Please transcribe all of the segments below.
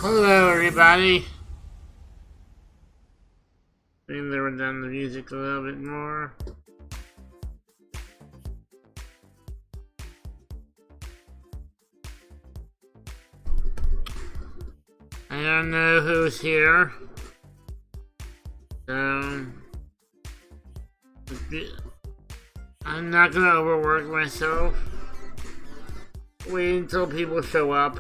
Hello, everybody. Maybe lower down the music a little bit more. I don't know who's here. So I'm not gonna overwork myself. Wait until people show up.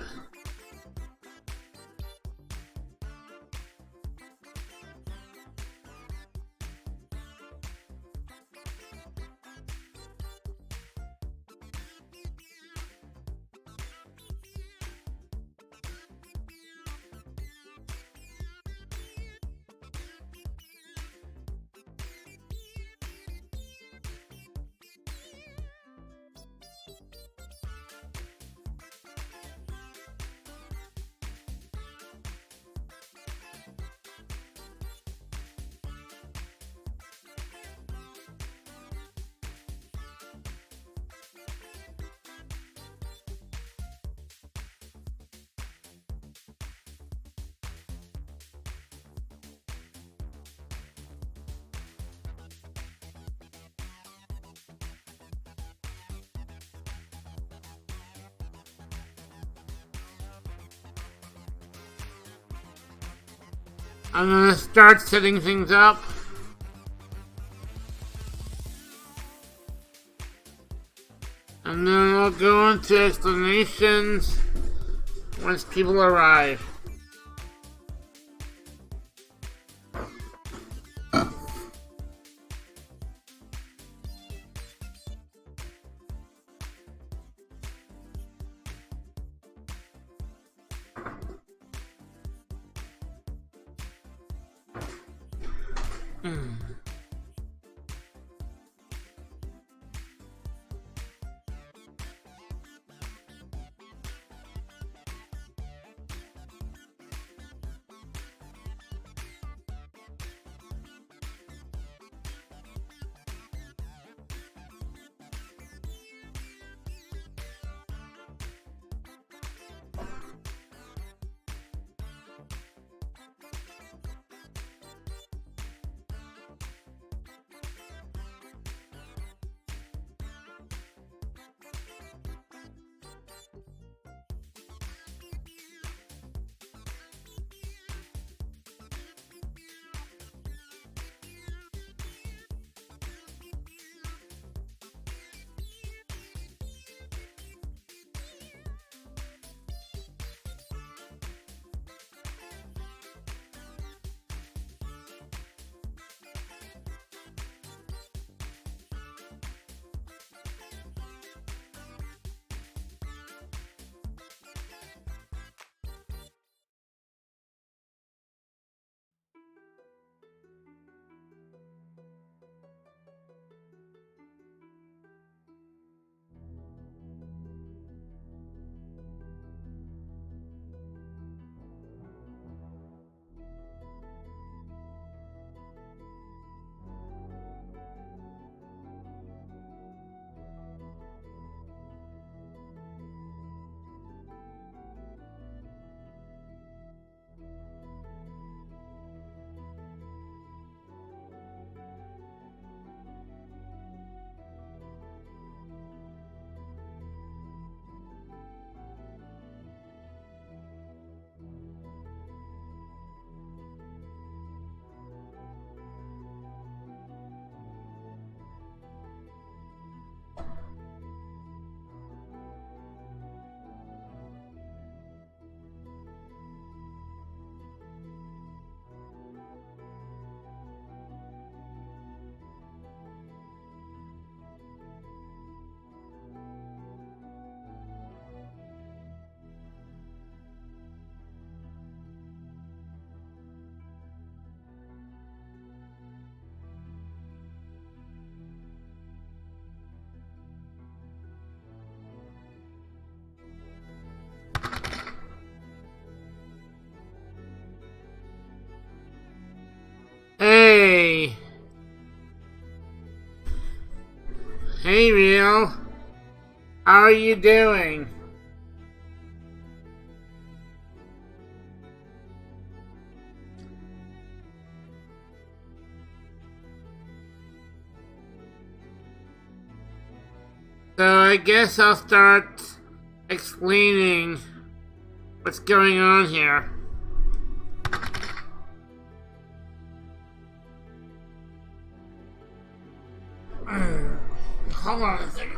I'm gonna start setting things up. And then I'll go into explanations once people arrive. Hey! Hey, Real. How are you doing? So I guess I'll start explaining what's going on here. Hold on a second.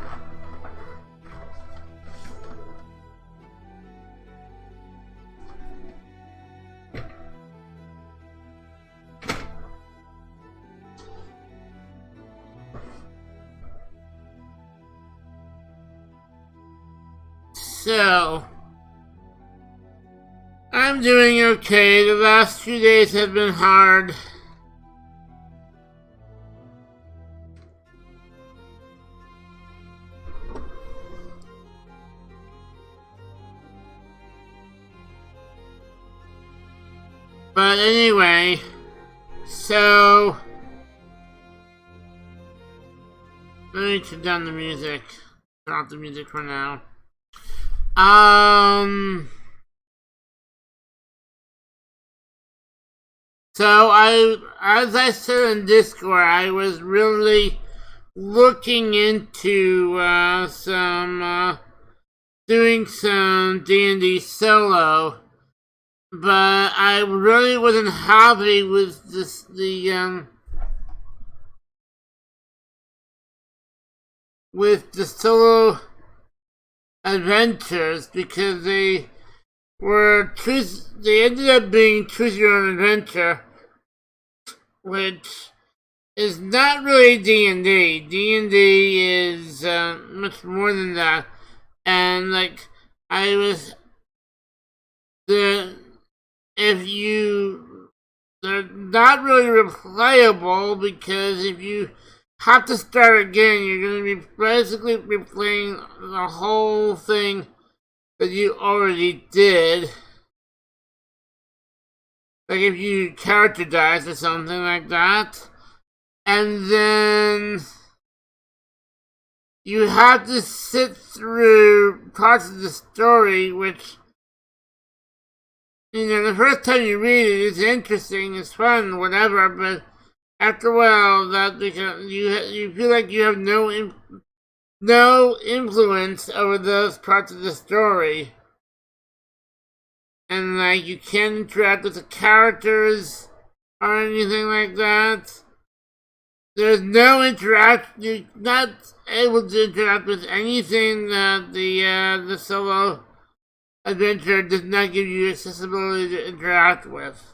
So, I'm doing okay. The last few days have been hard. But anyway, so let me turn down the music. Turn off the music for now. So as I said in Discord, I was really looking into doing some D&D solo, but I really wasn't happy with the solo adventures because they ended up being choose your own adventure, which is not really D&D. D&D is much more than that, and like they're not really replayable because if you have to start again, you're going to be basically replaying the whole thing that you already did. Like if your character dies or something like that. And then you have to sit through parts of the story which, the first time you read it, it's interesting, it's fun, whatever, but after a while, that because you feel like you have no influence over those parts of the story, and like you can't interact with the characters or anything like that. There's no interaction. You're not able to interact with anything that the solo adventure does not give you accessibility to interact with.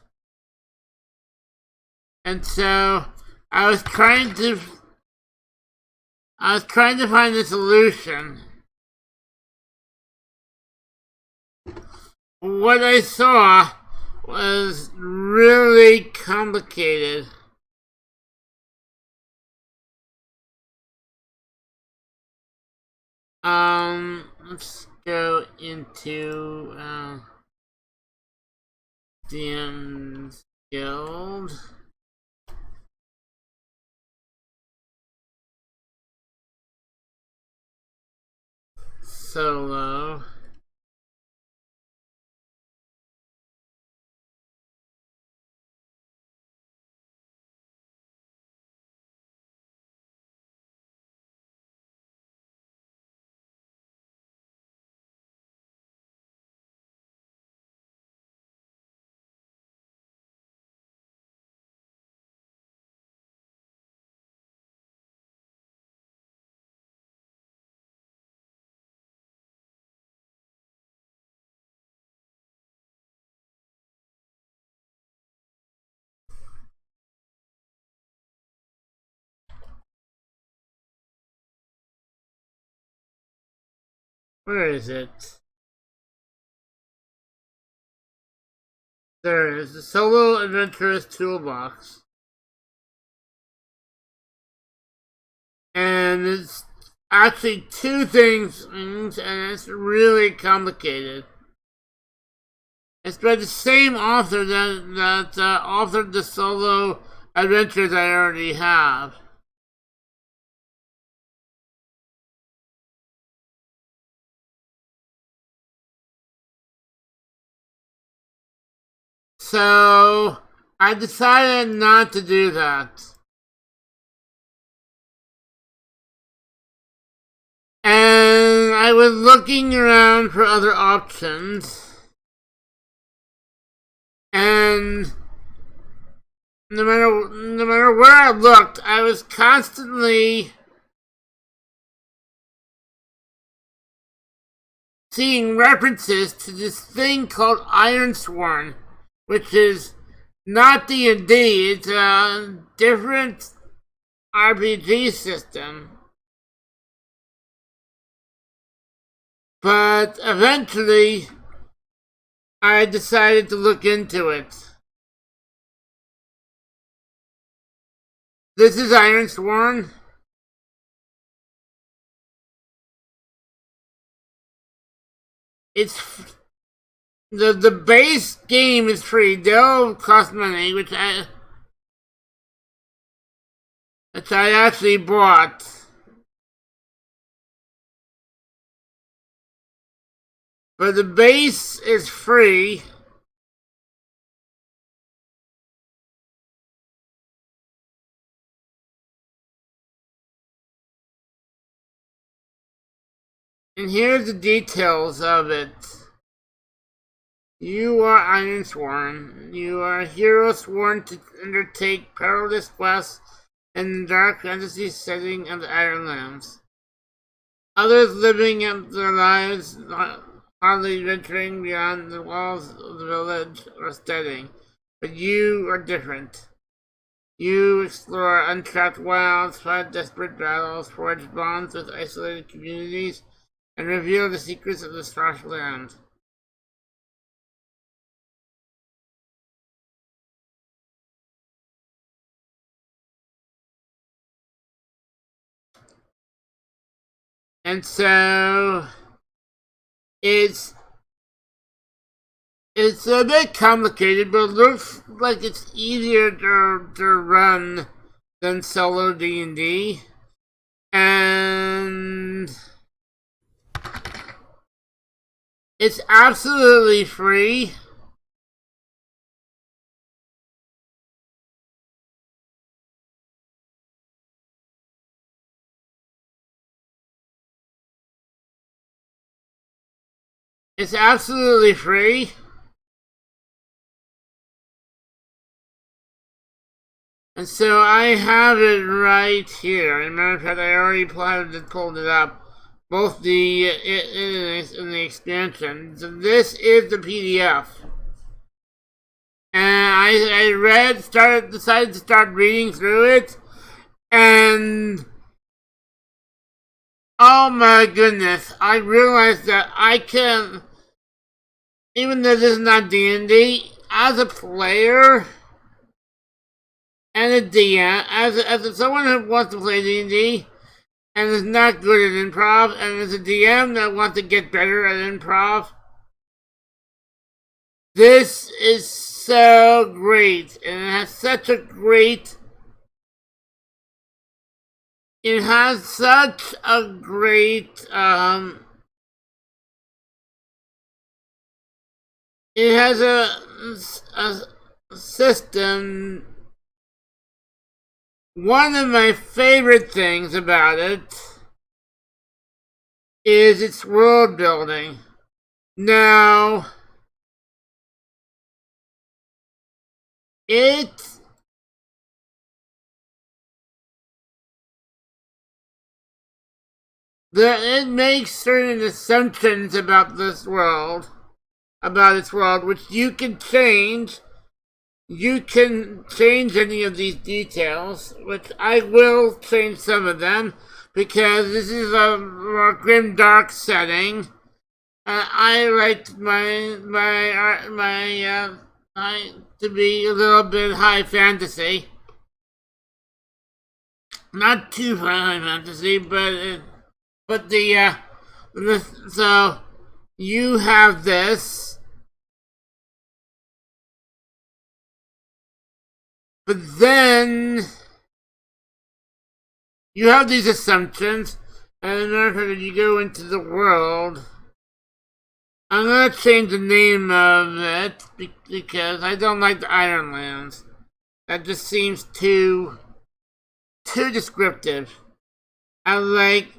And so I was trying to find a solution. What I saw was really complicated. Let's go into DM's Guild. Solo. Where is it? There it is, the Solo Adventurous Toolbox. And it's actually two things, and it's really complicated. It's by the same author that authored the solo adventures I already have. So I decided not to do that. I was looking around for other options, and no matter where I looked, I was constantly seeing references to this thing called Ironsworn, which is not D&D. It's a different RPG system. But eventually, I decided to look into it. This is Ironsworn. It's the base game is free. They'll cost money, which I actually bought. But the base is free. And here's the details of it. You are Ironsworn. You are a hero sworn to undertake perilous quests in the dark fantasy setting of the Ironlands. Others living their lives hardly venturing beyond the walls of the village or studying. But you are different. You explore untrapped wilds, fight desperate battles, forge bonds with isolated communities, and reveal the secrets of this harsh land. And so it's a bit complicated, but it looks like it's easier to run than solo D&D. And it's absolutely free. It's absolutely free. And so I have it right here. As a matter of fact, I already pulled it up. Both the in the expansion. So this is the PDF. And I decided to start reading through it. And oh my goodness, I realized that I can, even though this is not D&D, as a player and a DM, as someone who wants to play D&D and is not good at improv, and as a DM that wants to get better at improv, this is so great, and it has such a great. It has such a great, it has a system. One of my favorite things about it is its world building. Now, it makes certain assumptions about this world, about its world, which you can change. You can change any of these details, which I will change some of them, because this is a more grim, dark setting. I like my to be a little bit high fantasy, not too high fantasy, but so you have this, but then you have these assumptions, and if you go into the world, I'm gonna change the name of it because I don't like the Ironlands. That just seems too descriptive. I like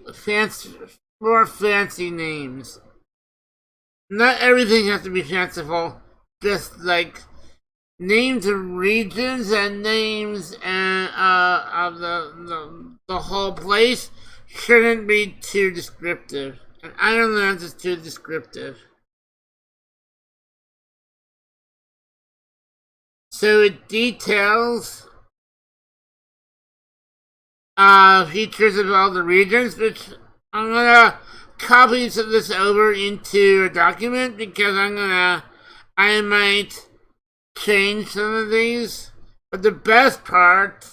more fancy names. Not everything has to be fanciful. Just like names of regions and names and of the whole place shouldn't be too descriptive. And Ireland is too descriptive. So it details features of all the regions, which I'm gonna copy some of this over into a document because I might change some of these. But the best part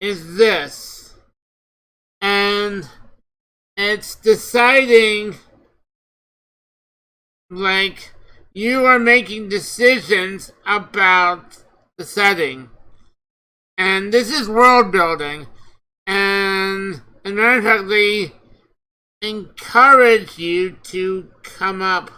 is this. And it's deciding, like, you are making decisions about the setting. And this is world building. And as a matter of fact, they encourage you to come up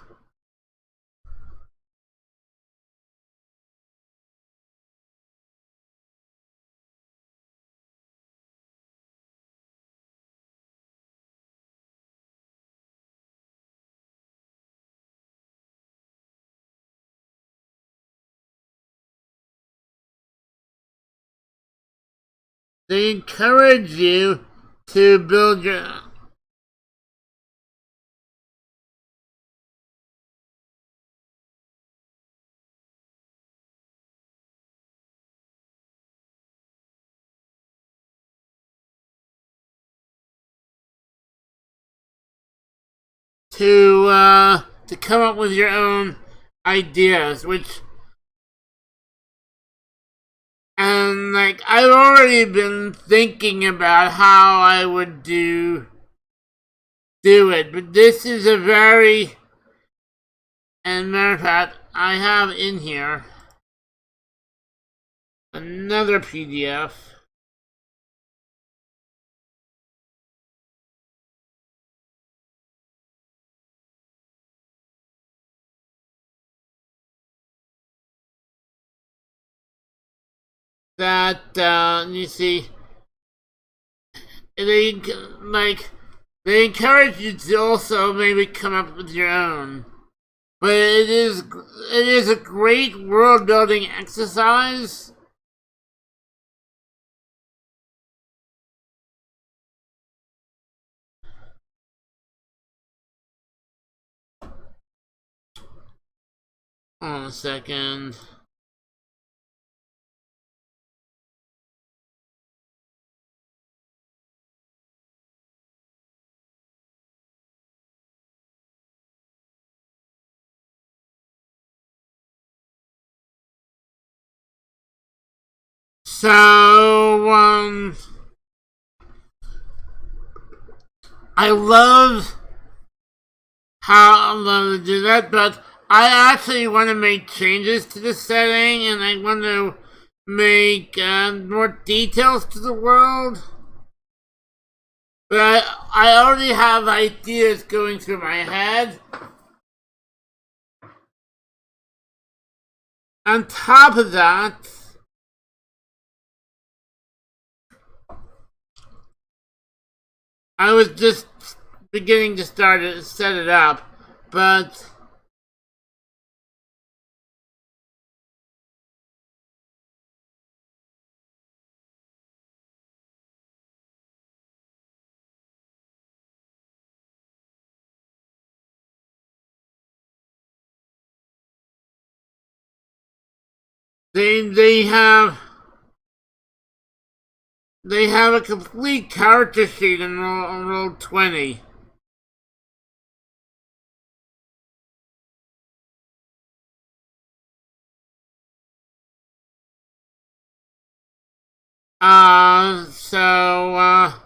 they encourage you to build your to come up with your own ideas, which and like I've already been thinking about how I would do it, but this is a very and matter of fact I have in here another PDF that you see they like they encourage you to also maybe come up with your own. But it is a great world building exercise. Hold on a second. So, I love how I love to do that, but I actually want to make changes to the setting, and I want to make more details to the world. But I already have ideas going through my head. On top of that, I was just beginning to set it up, but they have a complete character sheet in roll 20. So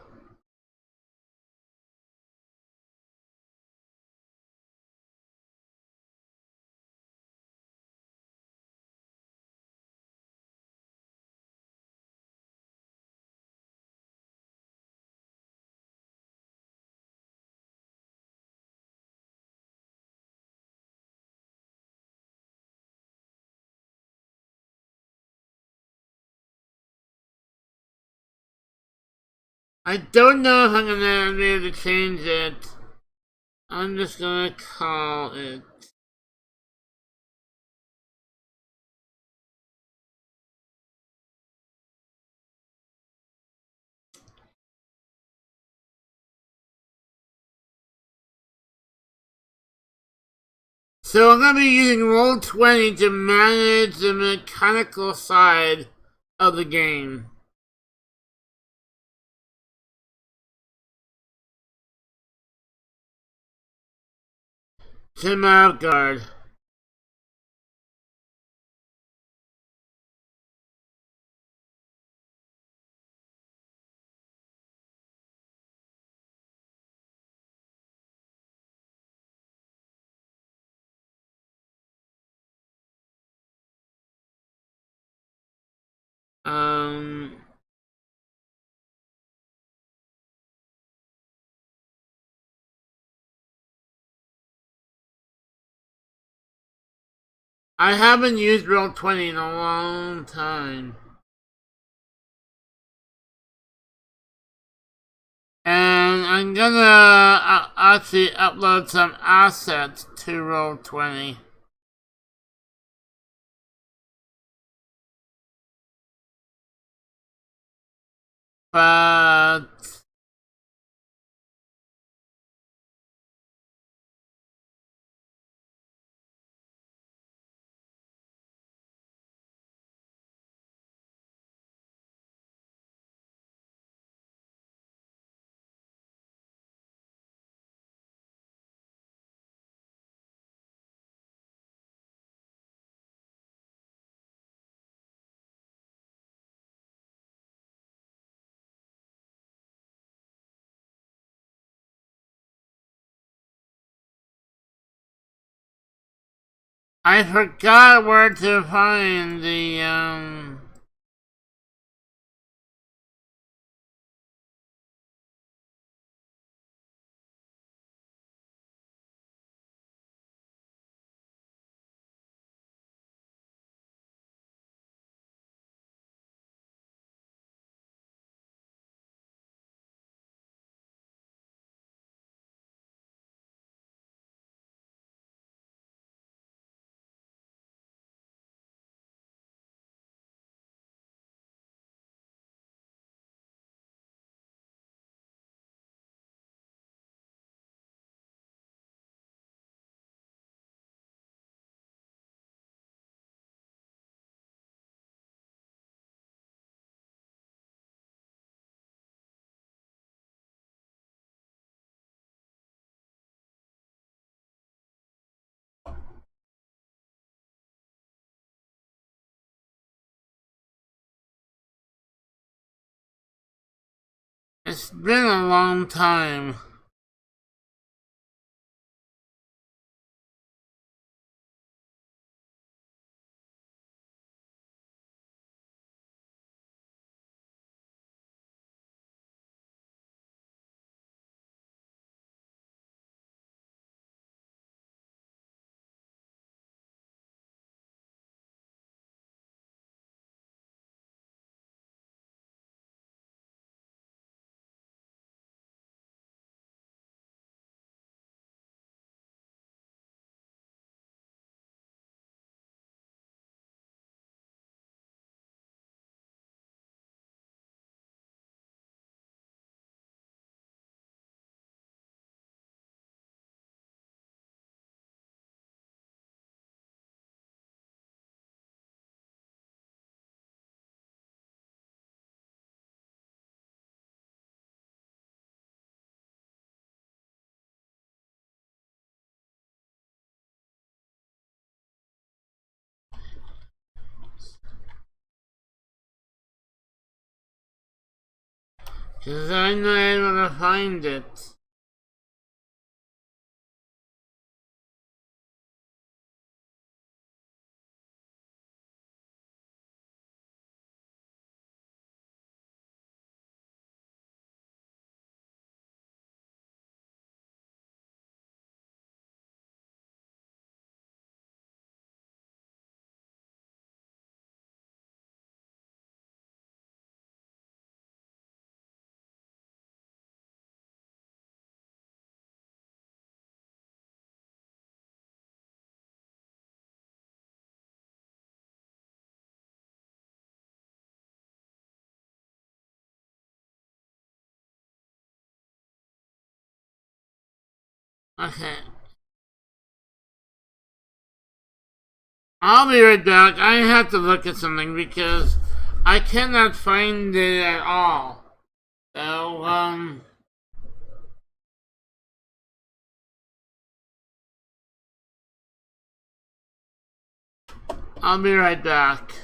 I don't know if I'm gonna be able to change it. I'm just gonna call it. So I'm gonna be using Roll20 to manage the mechanical side of the game. Tim Outguard. Um, I haven't used Roll20 in a long time. And I'm gonna actually upload some assets to Roll20. But I forgot where to find the. It's been a long time. Because I'm not able to find it. Okay. I'll be right back. I have to look at something because I cannot find it at all. So, I'll be right back.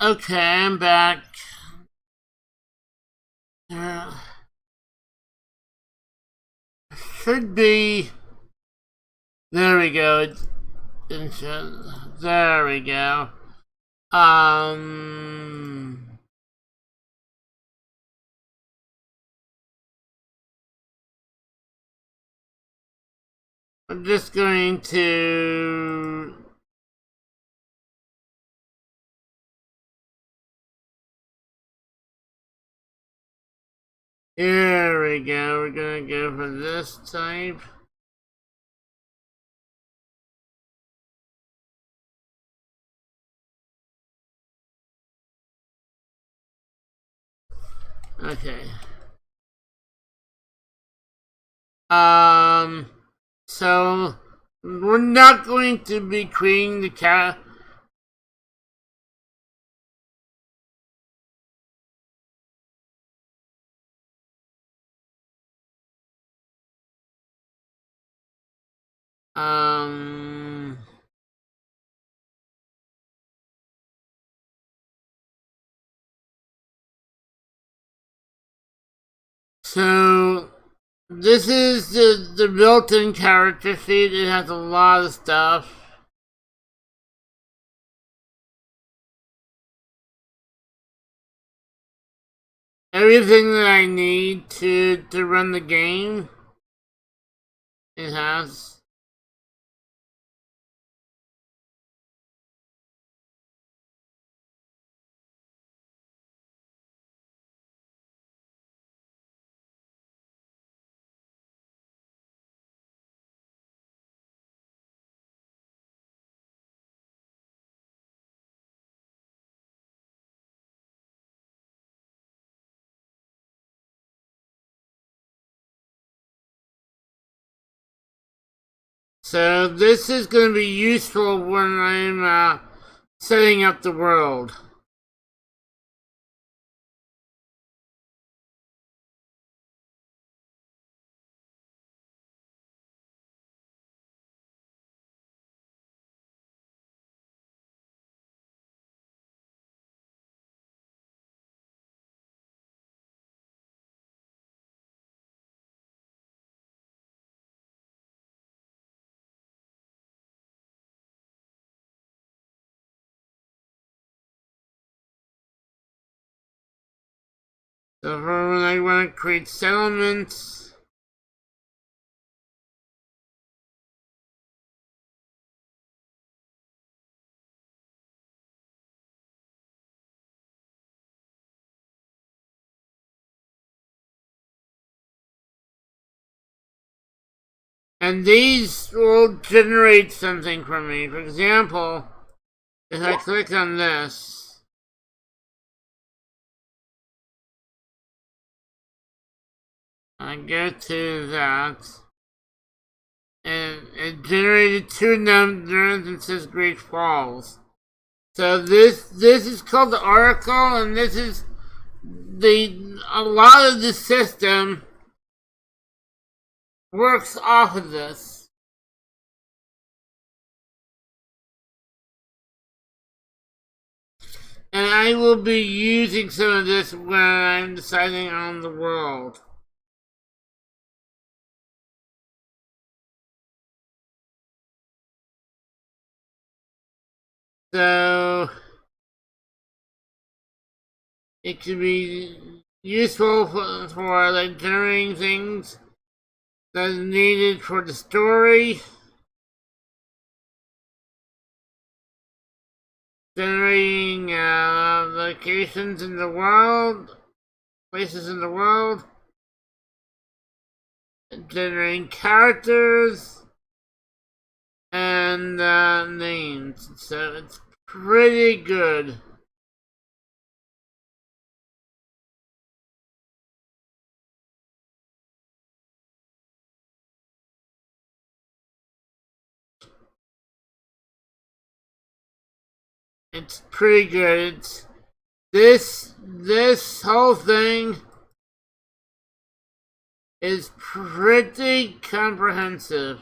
Okay, I'm back. Should be. There we go. There we go. I'm just going to. Here we go. We're gonna go for this type. Okay. So we're not going to be creating the cat. Um. So this is the built-in character sheet. It has a lot of stuff. Everything that I need to run the game. It has. So this is going to be useful when I'm setting up the world. So for when I want to create settlements, and these will generate something for me. For example, if I click on this, I go to that, and it generated two numbers and says Great Falls. So this is called the Oracle, and this is a lot of the system works off of this. And I will be using some of this when I'm deciding on the world. So it can be useful for like generating things that is needed for the story. Generating locations in the world, places in the world, generating characters and names. So it's pretty good. It's pretty good. This whole thing is pretty comprehensive.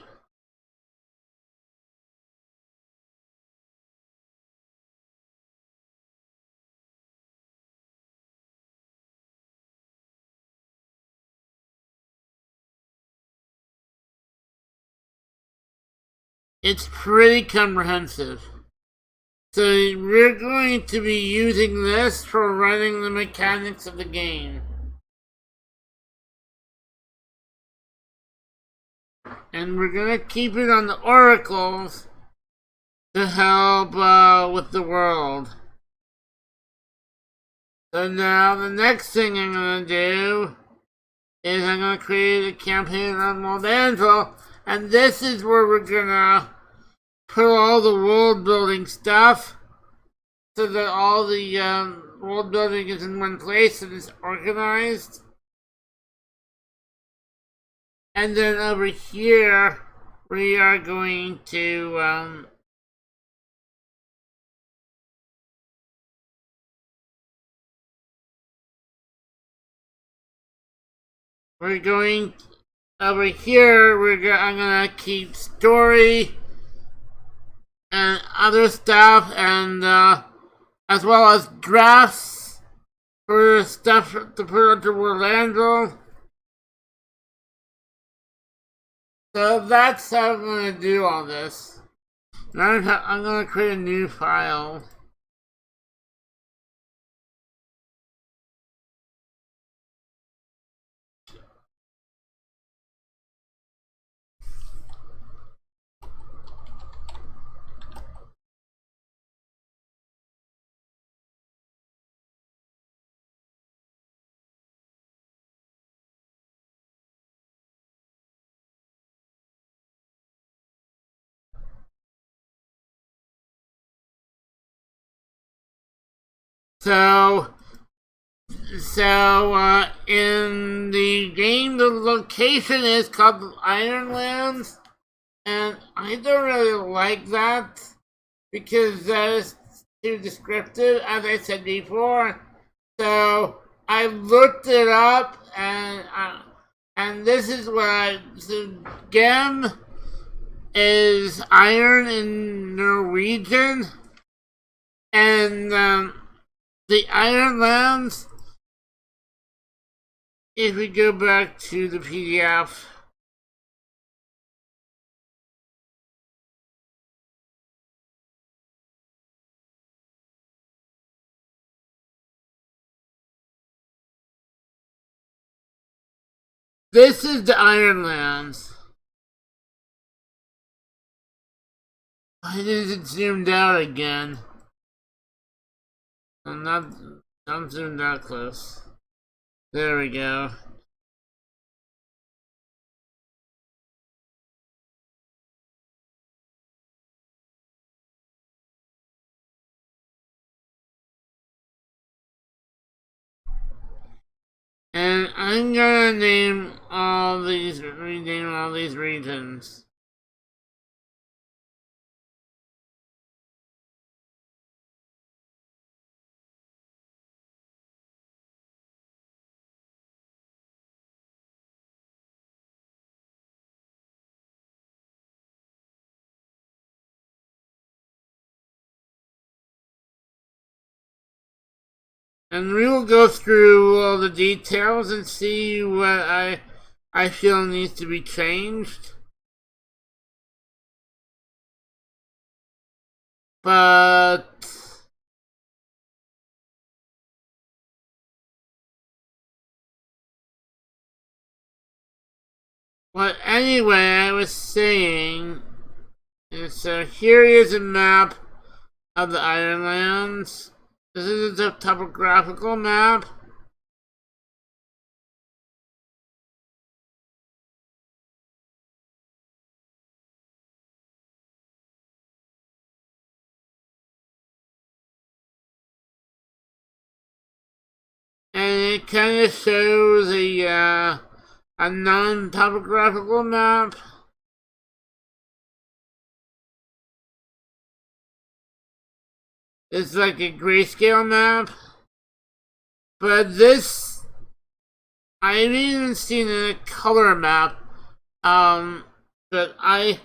it's pretty comprehensive. So we're going to be using this for running the mechanics of the game. And we're going to keep it on the oracles to help with the world. So now the next thing I'm going to do is I'm going to create a campaign on OpenWorldAddict, and this is where we're going to put all the world building stuff so that all the world building is in one place and is organized. And then over here, we are going to I'm gonna keep story and other stuff, and as well as drafts for stuff to put onto OpenWorldAddict. So that's how I'm gonna do all this. Now I'm gonna create a new file. So in the game, the location is called Ironsworn, and I don't really like that because that is too descriptive, as I said before. So I looked it up, and this is what the gem is iron in Norwegian, and the Ironlands. If we go back to the PDF, this is the Ironlands. Why is it zoomed out again? I'm zoomed out close. There we go. And I'm gonna rename all these regions. And we will go through all the details and see what I feel needs to be changed. But anyway, I was saying, so here is a map of the Ironlands. This is a topographical map. And it kind of shows a non-topographical map. It's like a grayscale map. But this, I've even seen a color map. But I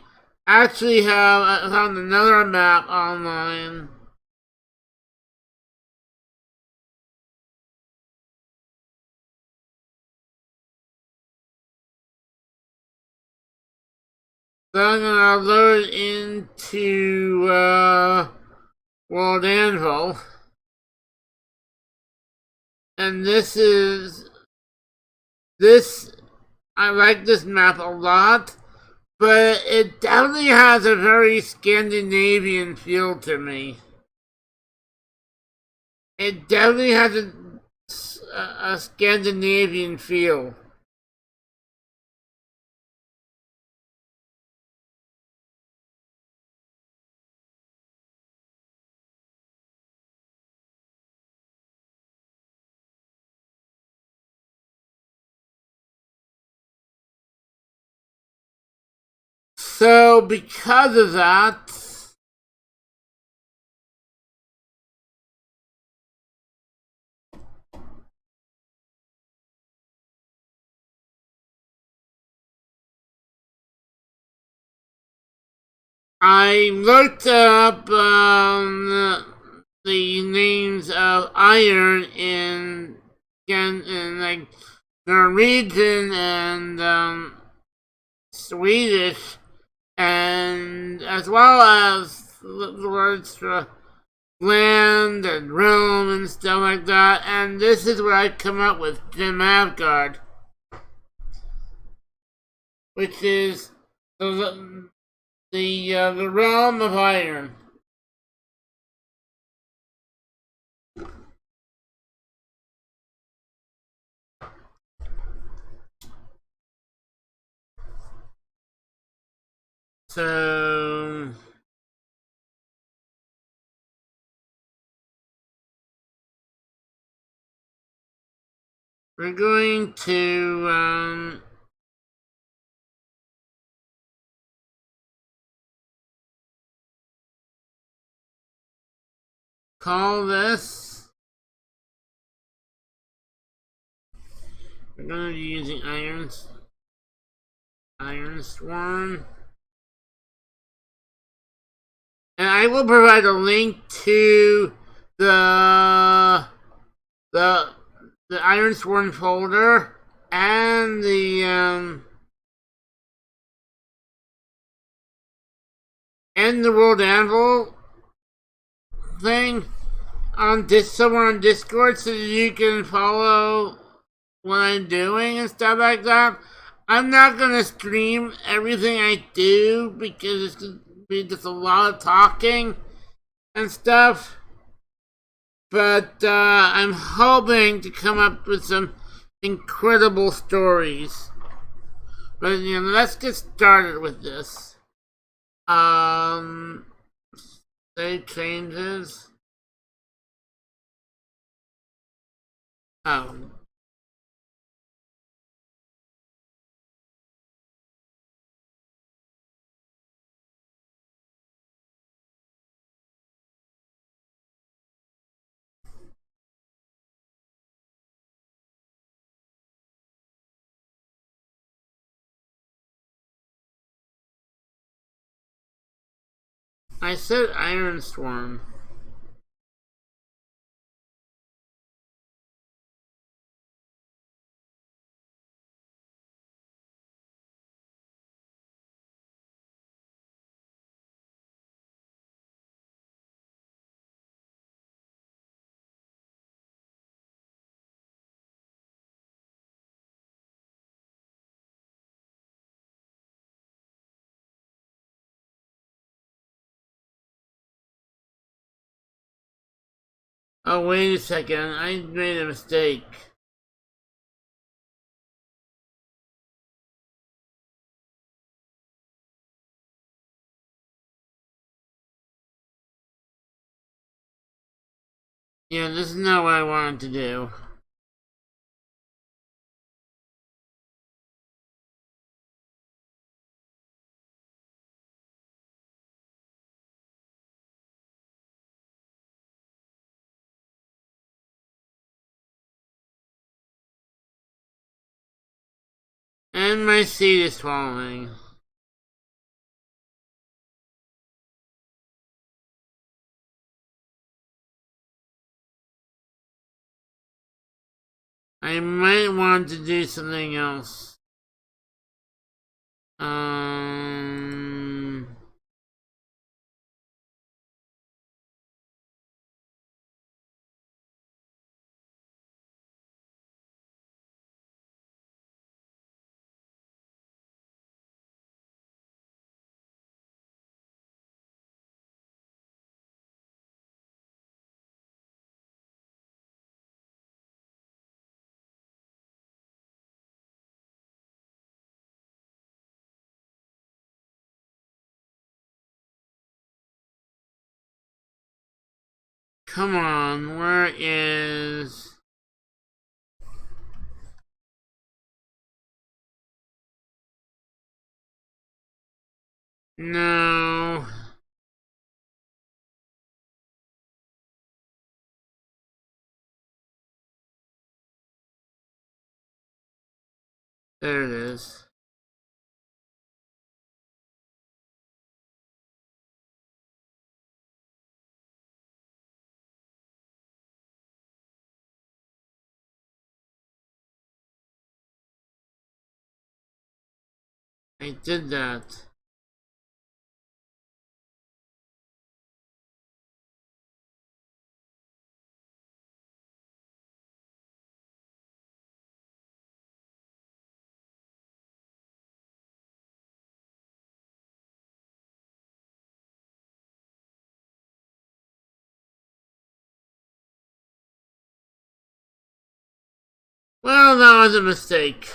actually have found another map online. So I'm gonna load into World Anvil. And this, I like this map a lot, but it definitely has a very Scandinavian feel to me. It definitely has a Scandinavian feel. So because of that, I looked up the names of iron in like Norwegian and Swedish, and as well as the words for land and realm and stuff like that. And this is what I come up with: Jim Avgard, which is the realm of iron. So we're going to call this. We're going to be using Ironsworn. And I will provide a link to the the the Ironsworn folder and the World Anvil thing on somewhere on Discord so that you can follow what I'm doing and stuff like that. I'm not gonna stream everything I do because it's gonna be just a lot of talking and stuff. But I'm hoping to come up with some incredible stories. But let's get started with this. Save changes. Oh. I said Ironsworn. Oh, wait a second. I made a mistake. Yeah, this is not what I wanted to do. And my seed is falling. I might want to do something else. Um... Come on, where is... No... There it is. I did that. Well, that was a mistake.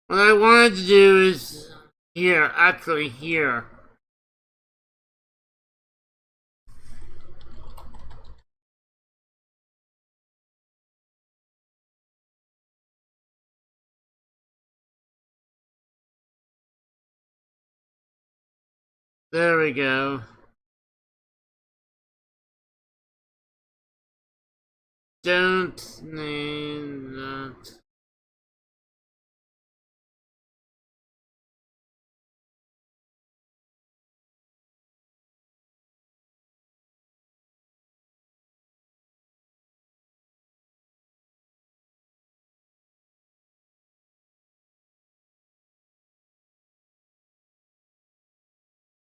What I wanted to do is here, actually here. There we go. Don't need that.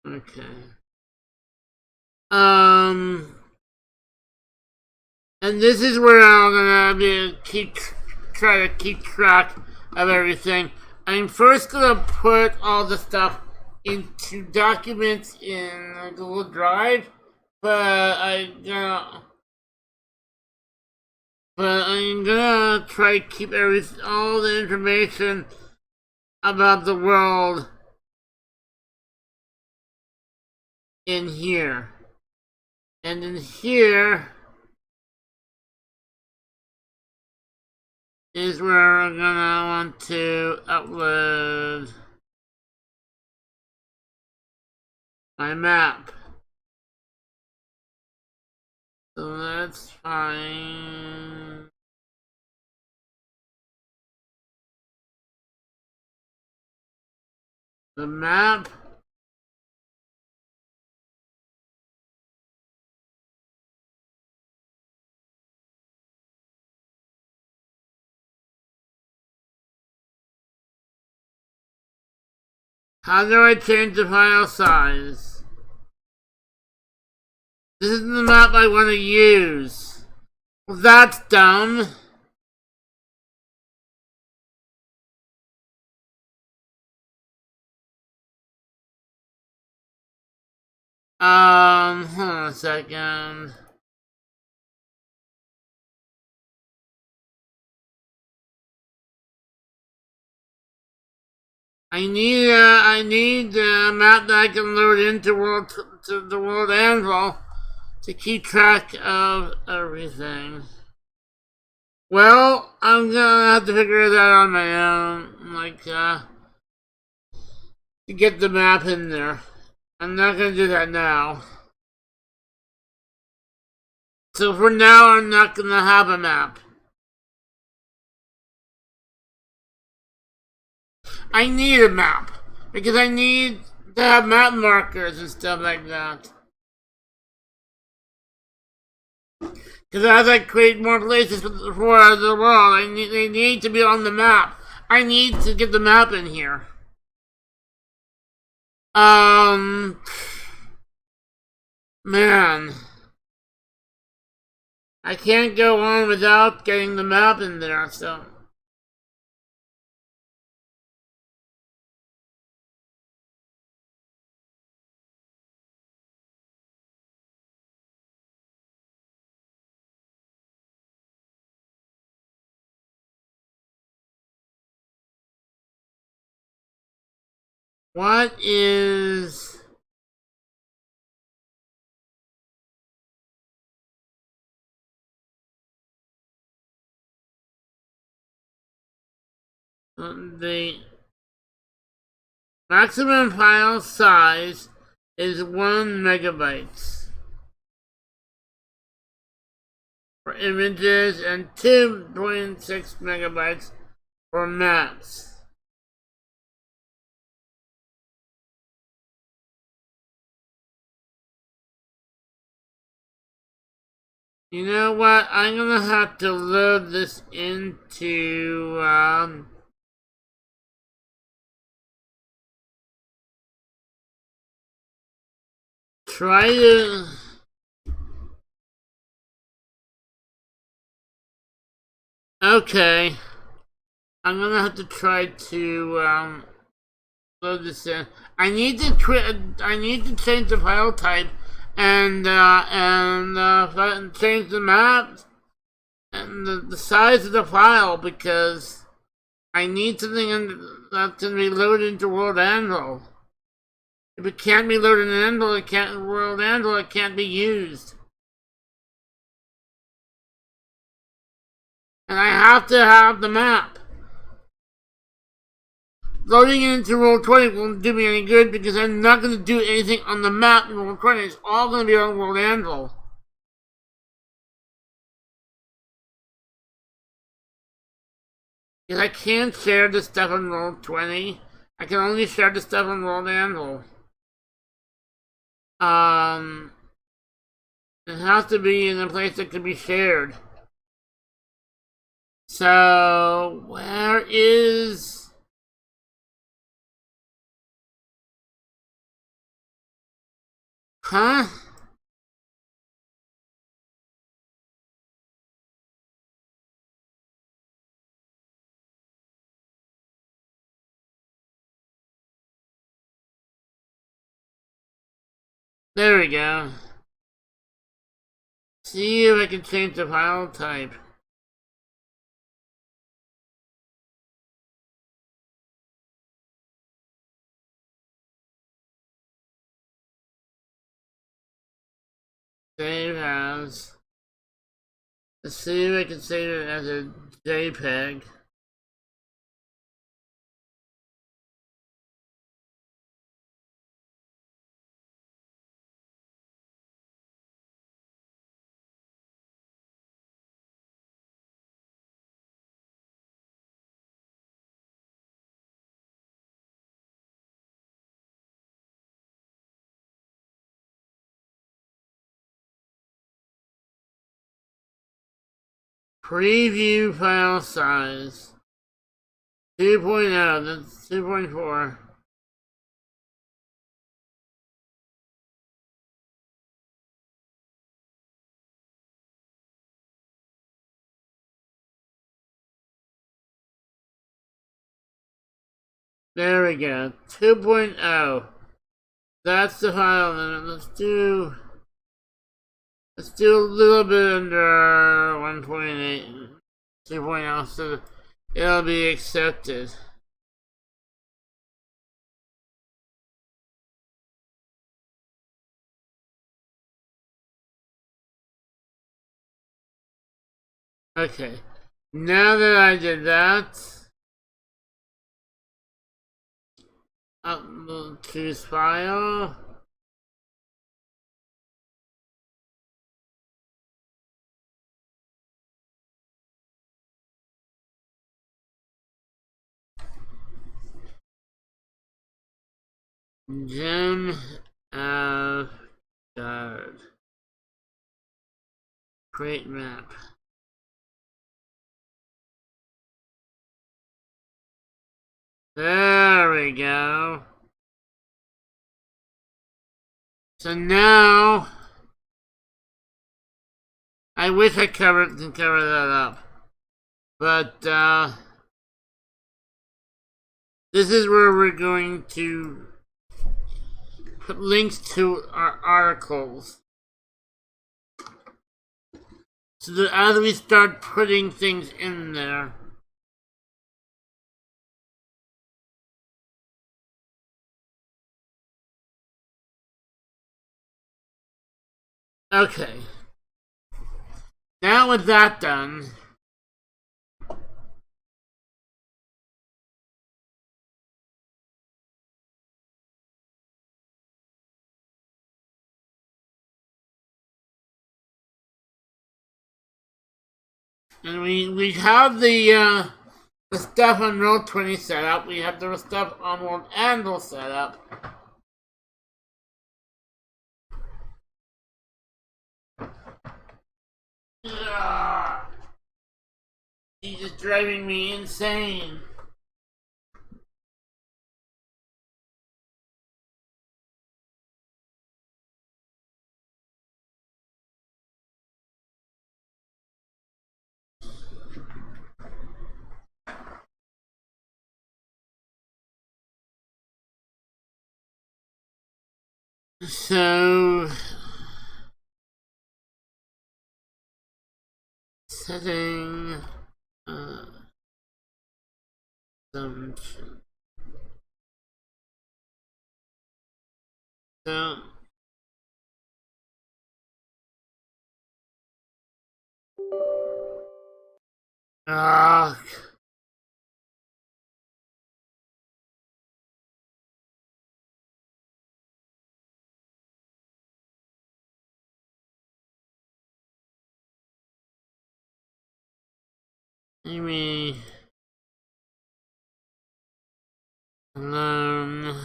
Okay. And this is where I'm gonna try to keep track of everything. I'm first gonna put all the stuff into documents in Google Drive, but I'm gonna try to keep all the information about the world in here. And in here is where I'm gonna want to upload my map. So let's find the map. How do I change the file size? This is the map I want to use. Well, that's dumb. Hold on a second. I need a map that I can load into the World Anvil to keep track of everything. Well, I'm gonna have to figure that out on my own, to get the map in there. I'm not gonna do that now. So for now, I'm not gonna have a map. I need a map. Because I need to have map markers and stuff like that. Because as I create more places for the world, they need to be on the map. I need to get the map in here. Man. I can't go on without getting the map in there, so. What is... the maximum file size is 1 megabytes for images and 2.6 megabytes for maps. You know what? I'm gonna have to load this into try to... Okay. I'm gonna have to try to load this in. I need to change the file type and change the map and the size of the file because I need something that's gonna be loaded into World Anvil. If it can't be loaded in Anvil, World Anvil, it can't be used. And I have to have the map. Loading it into Roll20 won't do me any good because I'm not going to do anything on the map in Roll20. It's all going to be on World Anvil. Because I can't share this stuff on Roll20. I can only share the stuff on World Anvil. It has to be in a place that can be shared. So, where is... Huh? There we go. See if I can change the file type. Save as. Let's see if I can save it as a JPEG. Preview file size 2.0, that's 2.4. There we go, 2.0. That's the file limit. Let's do a little bit under 1.8, 2.0, so it'll be accepted. Okay, now that I did that, choose file. Gem of God. Create map. There we go. So now, I wish I can cover that up, but this is where we're going to put links to our articles. So that as we start putting things in there, okay. Now with that done, and we have the stuff on Roll20 set up. We have the stuff on OpenWorldAddict set up. He's just driving me insane. So, setting assumption. So, ah. Maybe alone.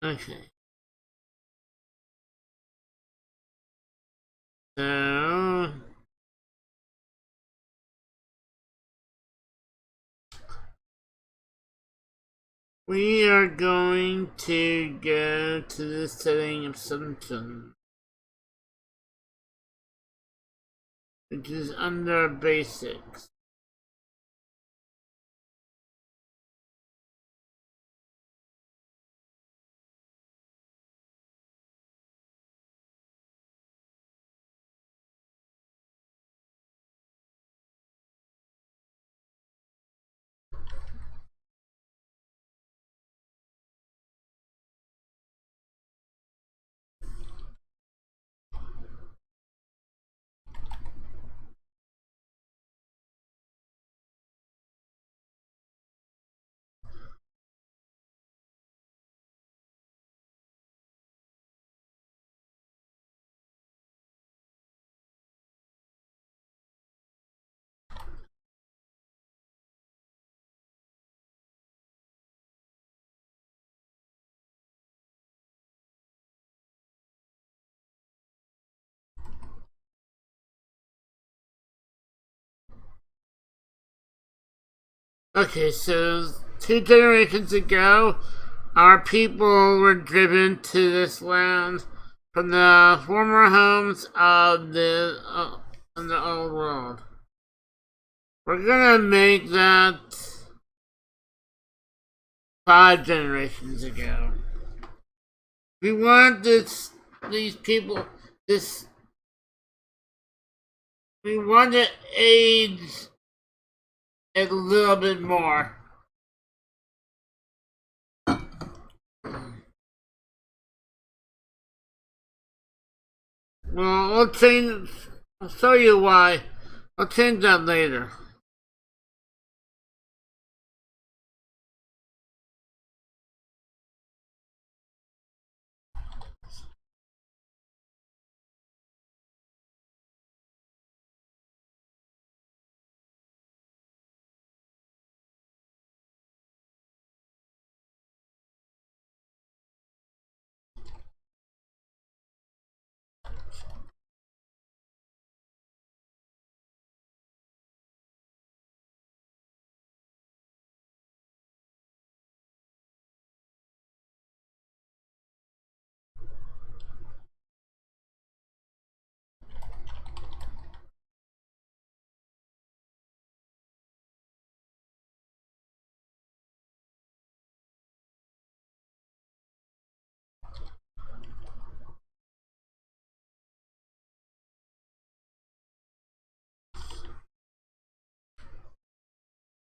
Okay. So, we are going to go to the setting assumption, which is under basics. Okay, so 2 generations ago, our people were driven to this land from the former homes of the old world. We're gonna make that 5 generations ago. We want these people, we want to age a little bit more. Well, I'll change. I'll show you why. I'll change that later.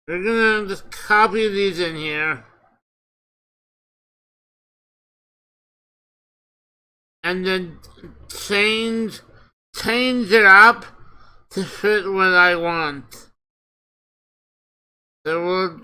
We're gonna just copy these in here. And then change it up to fit what I want. So we'll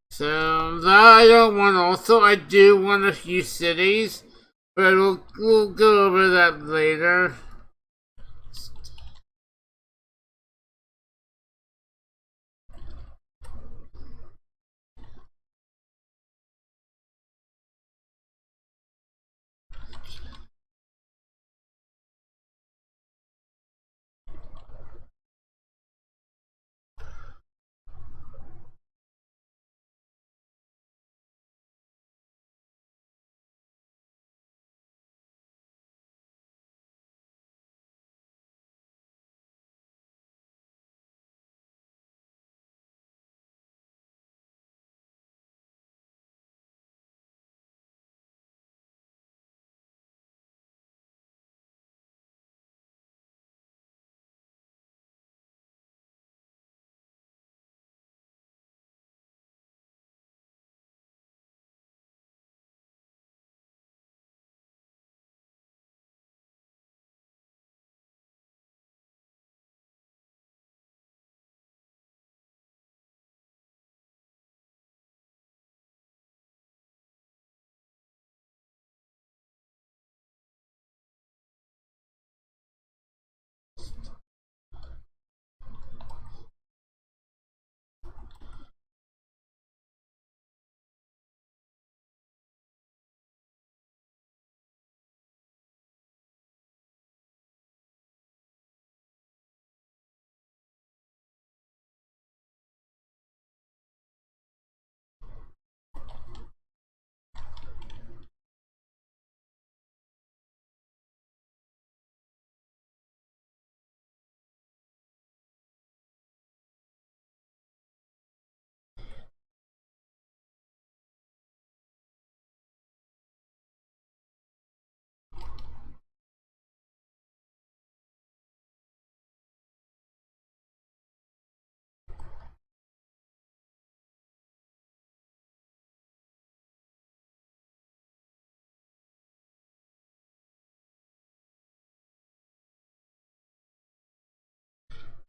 so that I don't want. Also, I do want a few cities, but we'll go over that later.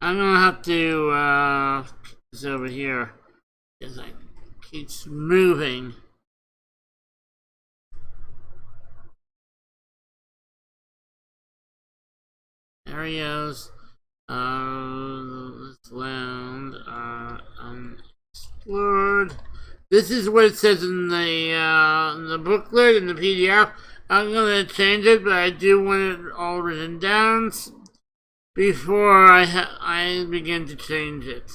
I'm gonna have to put this over here because it keeps moving. Areas, this land, unexplored. This is what it says in the booklet in the PDF. I'm gonna change it, but I do want it all written down before I begin to change it.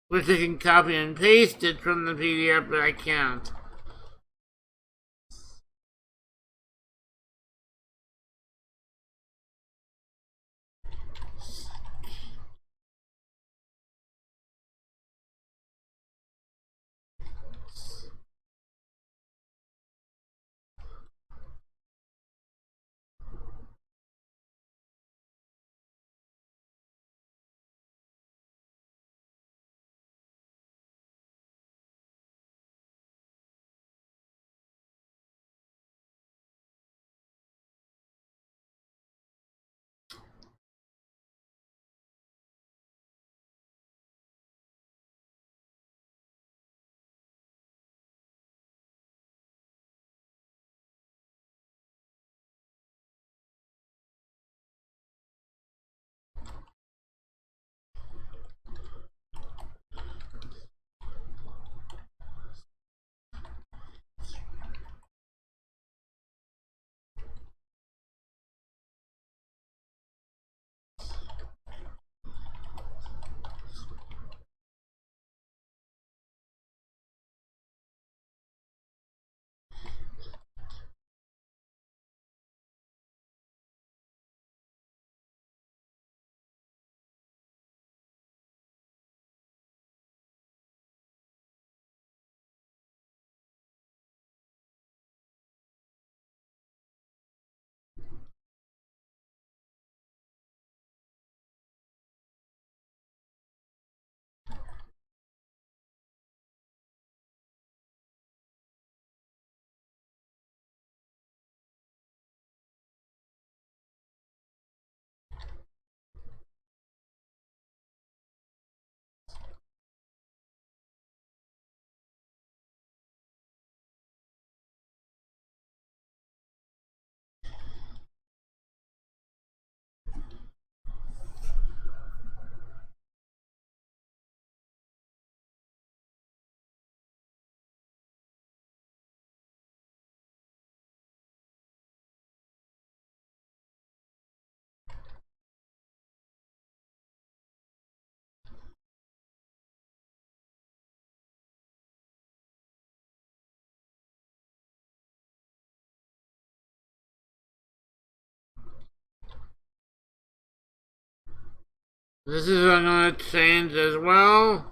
Which I can copy and paste it from the PDF, but I can't. This is what I'm going to change as well.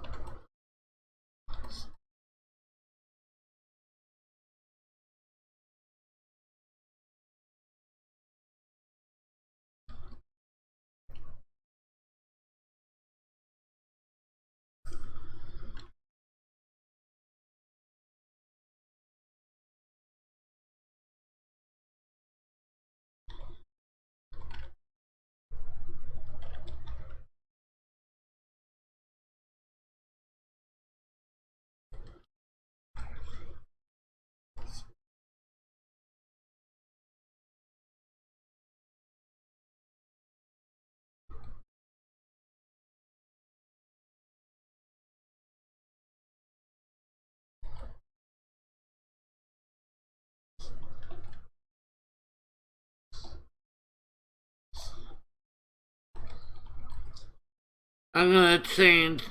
I'm going to change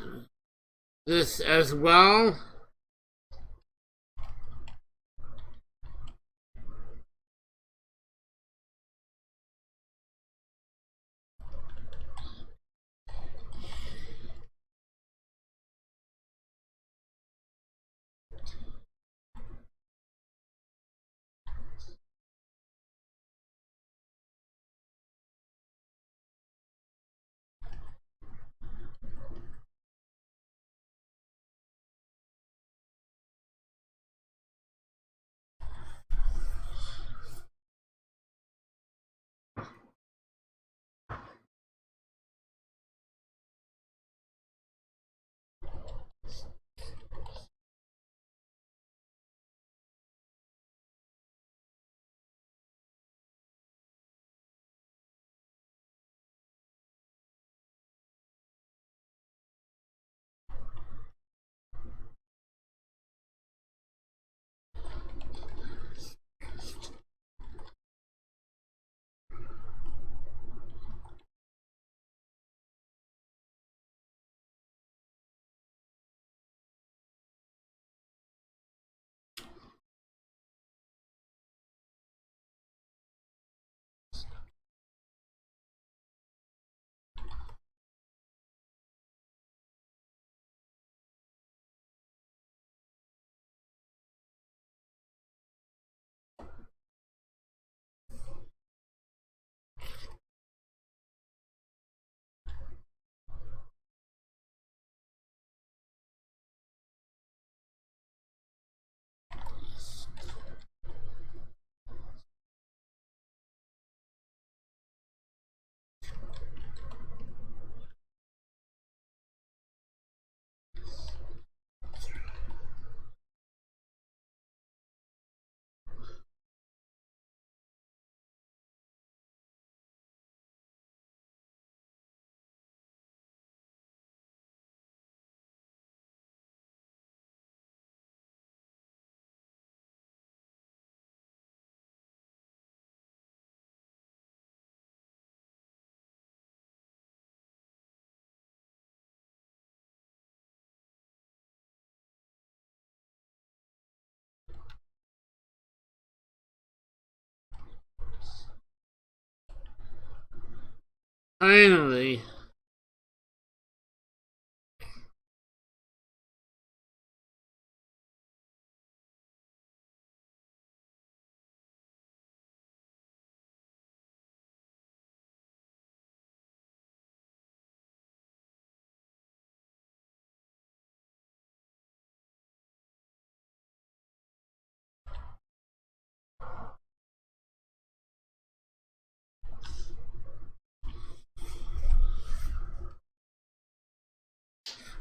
this as well. Finally.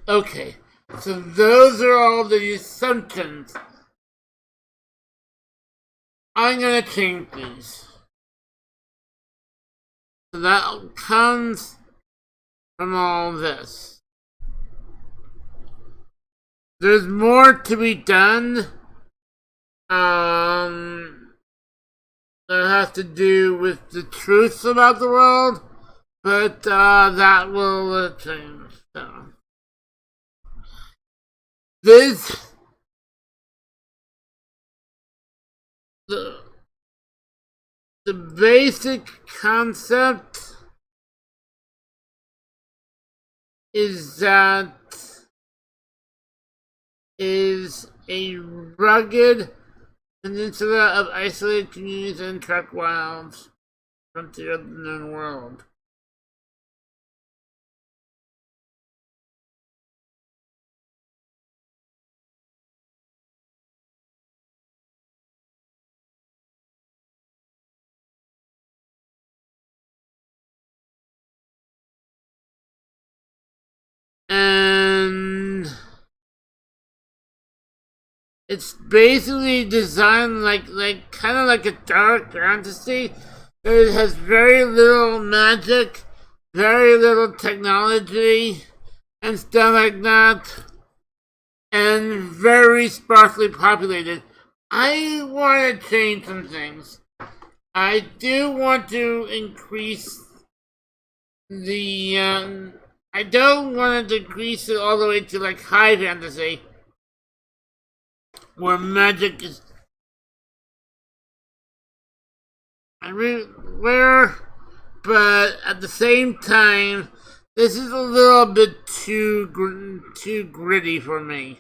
Okay, so those are all the assumptions. I'm gonna change these. So that comes from all this. There's more to be done. That has to do with the truth about the world, but that will change. So. This the the basic concept is that is a rugged peninsula of isolated communities and track wilds frontier of the known world. And it's basically designed like kind of like a dark fantasy. It has very little magic, very little technology, and stuff like that, and very sparsely populated. I want to change some things. I do want to increase the. I don't want to decrease it all the way to like high fantasy, where magic is everywhere, but at the same time, this is a little bit too gritty for me.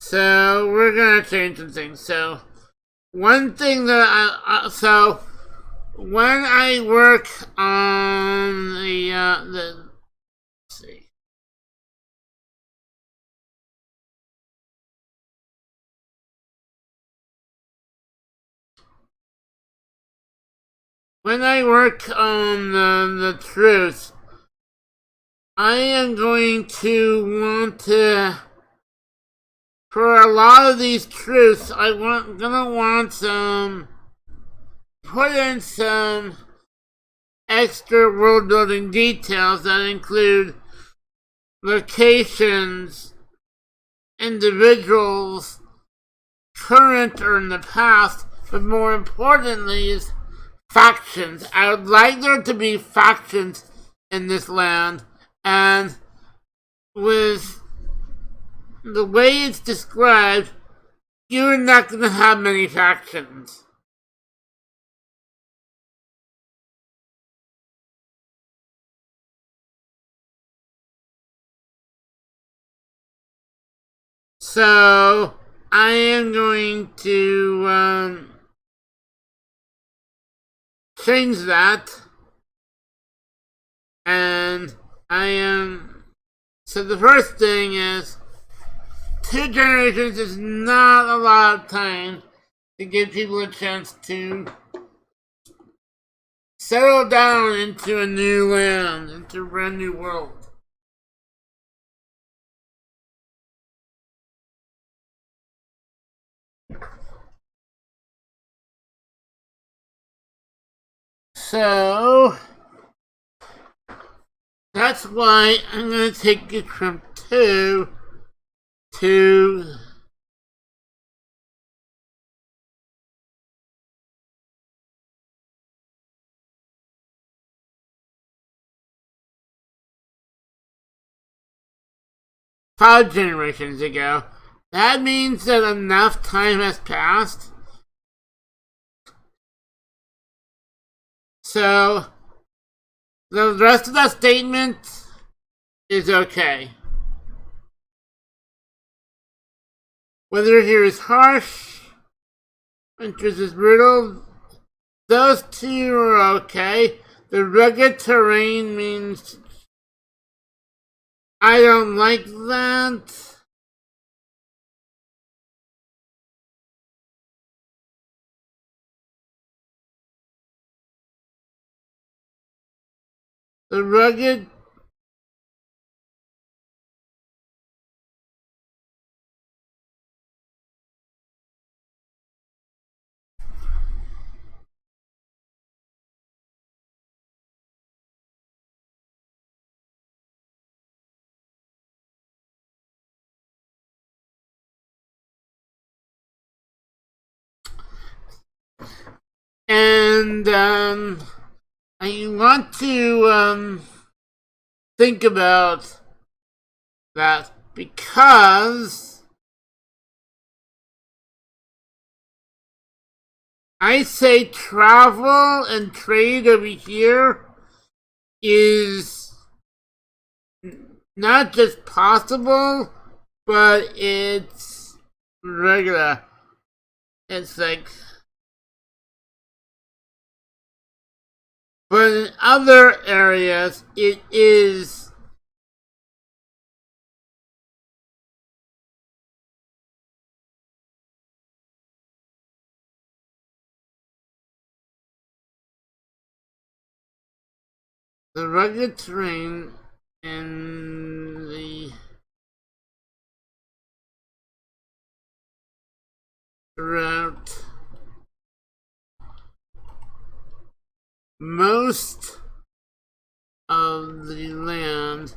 So we're gonna change some things. So one thing that so when I work on the let's see. When I work on the truth, I am going to want to, for a lot of these truths, gonna want some, put in some extra world building details that include locations, individuals, current or in the past, but more importantly is factions. I would like there to be factions in this land, and with the way it's described, you're not going to have many factions. So I am going to change that, and so the first thing is 2 generations is not a lot of time to give people a chance to settle down into a new land, into a brand new world. So that's why I'm going to take it from 2 to 5 generations ago. That means that enough time has passed. So the rest of that statement is okay. Weather here is harsh. Winters is brutal. Those 2 are okay. The rugged terrain means I don't like that. The rugged and I want to think about that because I say travel and trade over here is not just possible, but it's regular. It's like, but in other areas, it is the rugged terrain and the throughout most of the land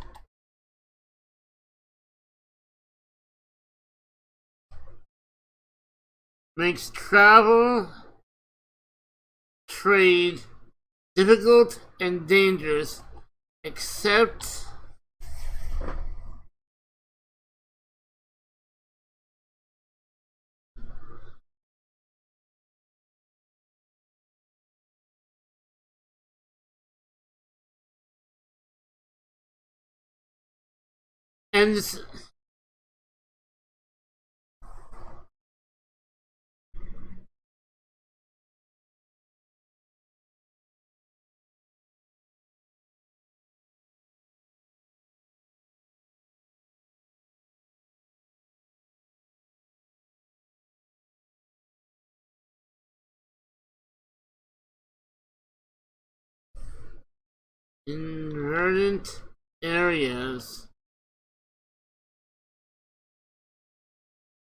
makes travel, trade difficult and dangerous, except and in verdant areas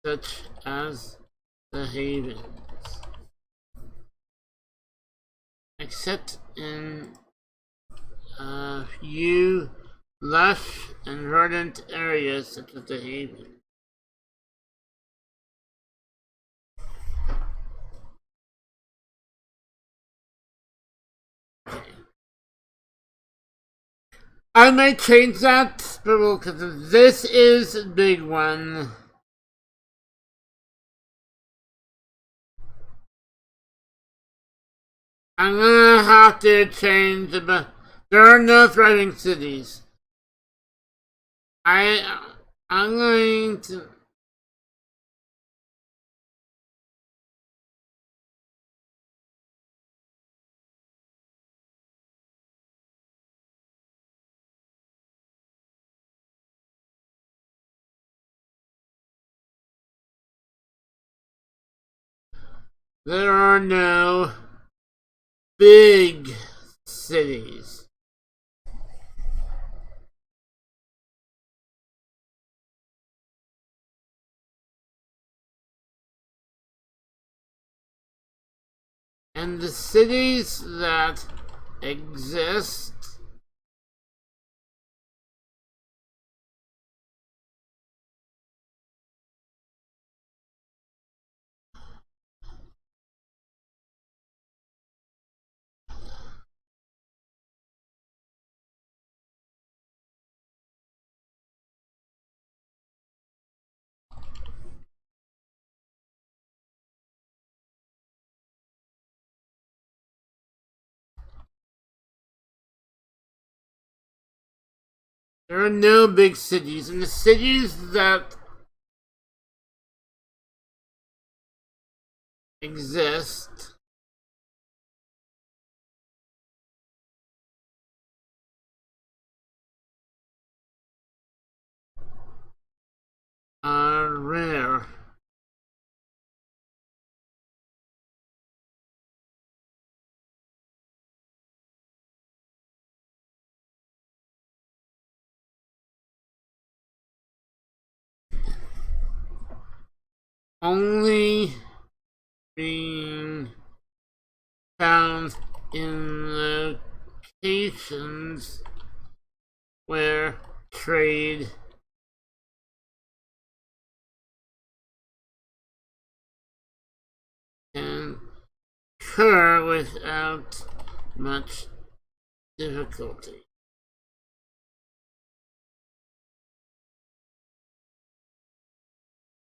such as the havens, except in a few lush and verdant areas such as the haven. I may change that, but because this is a big one. I'm gonna have to change the. There are no thriving cities. I'm going to. There are no big cities. And the cities that exist there are no big cities, and the cities that exist are rare. Only being found in locations where trade can occur without much difficulty.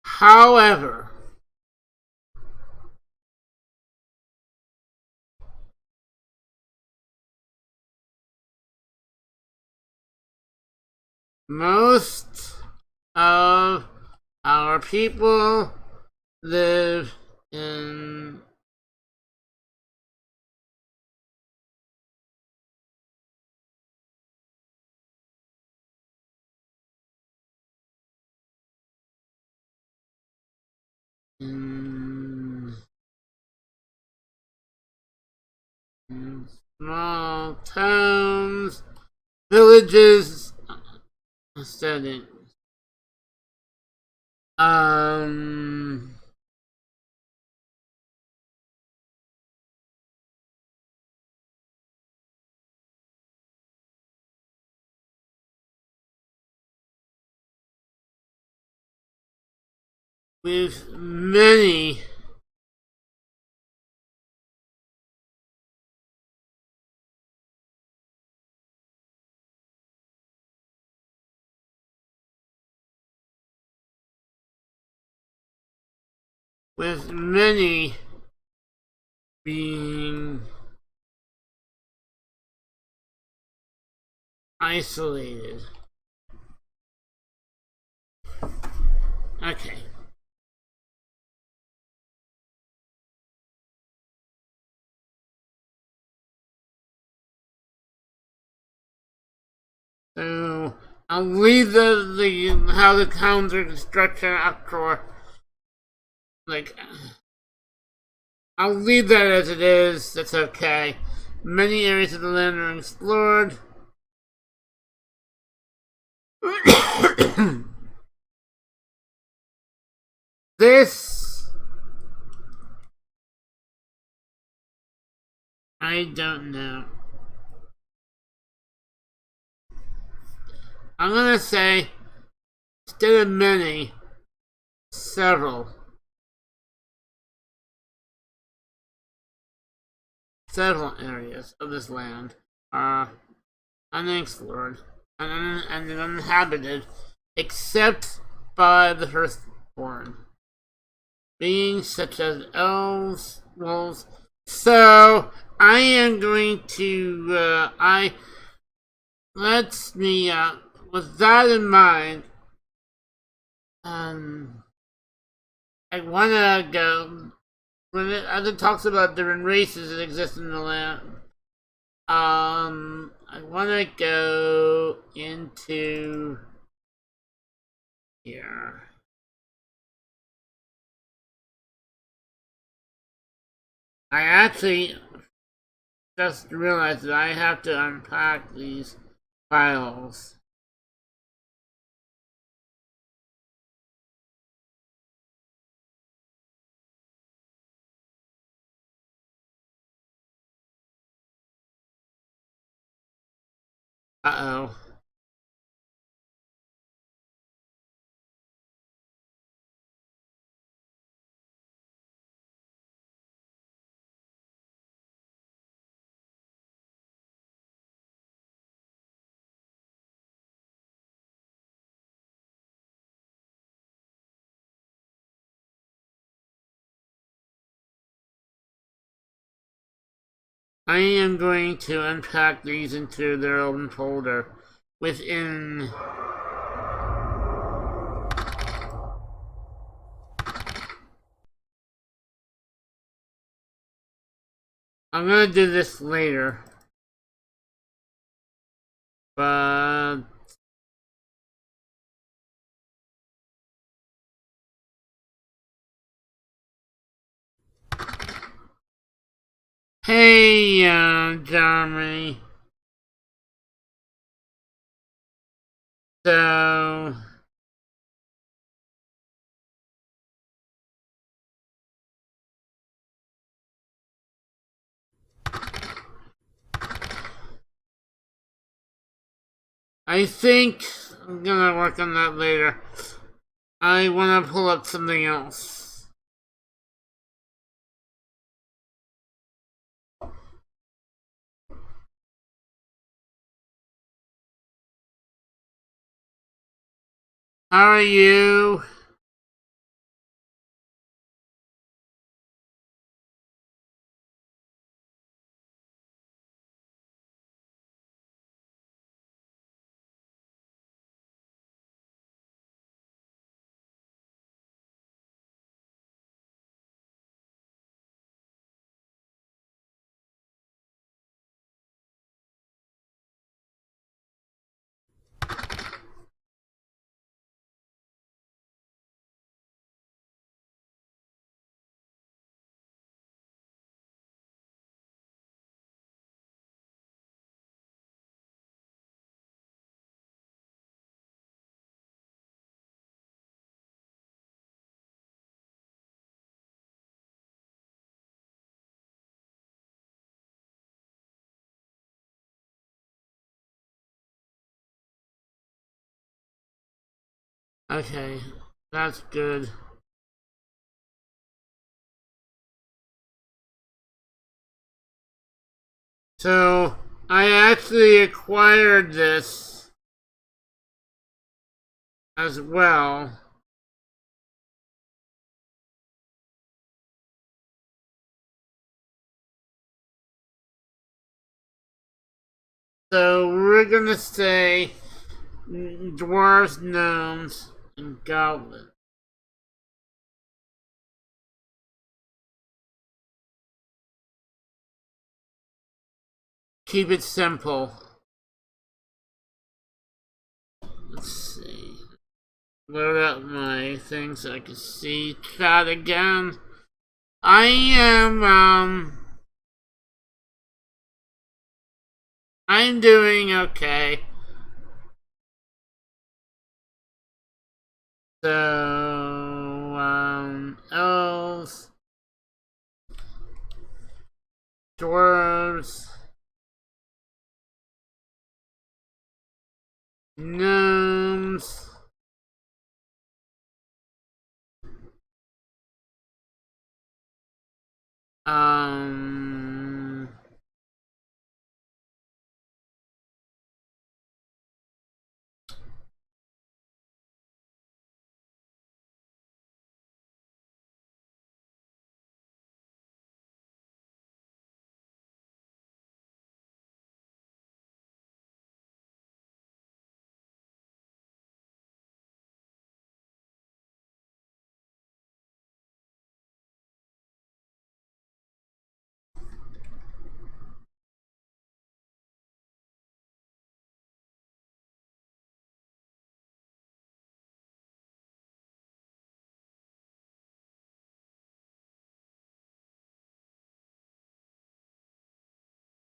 However, Most of our people live in in small towns, villages, settings. With many with many being isolated. Okay. So I'll leave the how the towns are constructed up for like I'll leave that as it is. That's okay. Many areas of the land are explored. This I don't know. I'm gonna say instead of many, several areas of this land are unexplored and uninhabited except by the firstborn, beings such as elves, wolves. So I am going to let me with that in mind, I wanna go when as it talks about different races that exist in the land. I wanna go into here. I actually just realized that I have to unpack these files. Uh-oh. I am going to unpack these into their own folder within I'm gonna do this later. But hey, Jeremy. So I think I'm gonna work on that later. I wanna pull up something else. How are you? Okay, that's good. So, I actually acquired this as well. So, we're gonna say dwarves, gnomes, and goblins. Keep it simple. Let's see. Load up my things so I can see chat again. I am, I'm doing okay. So, elves, dwarves, gnomes, um,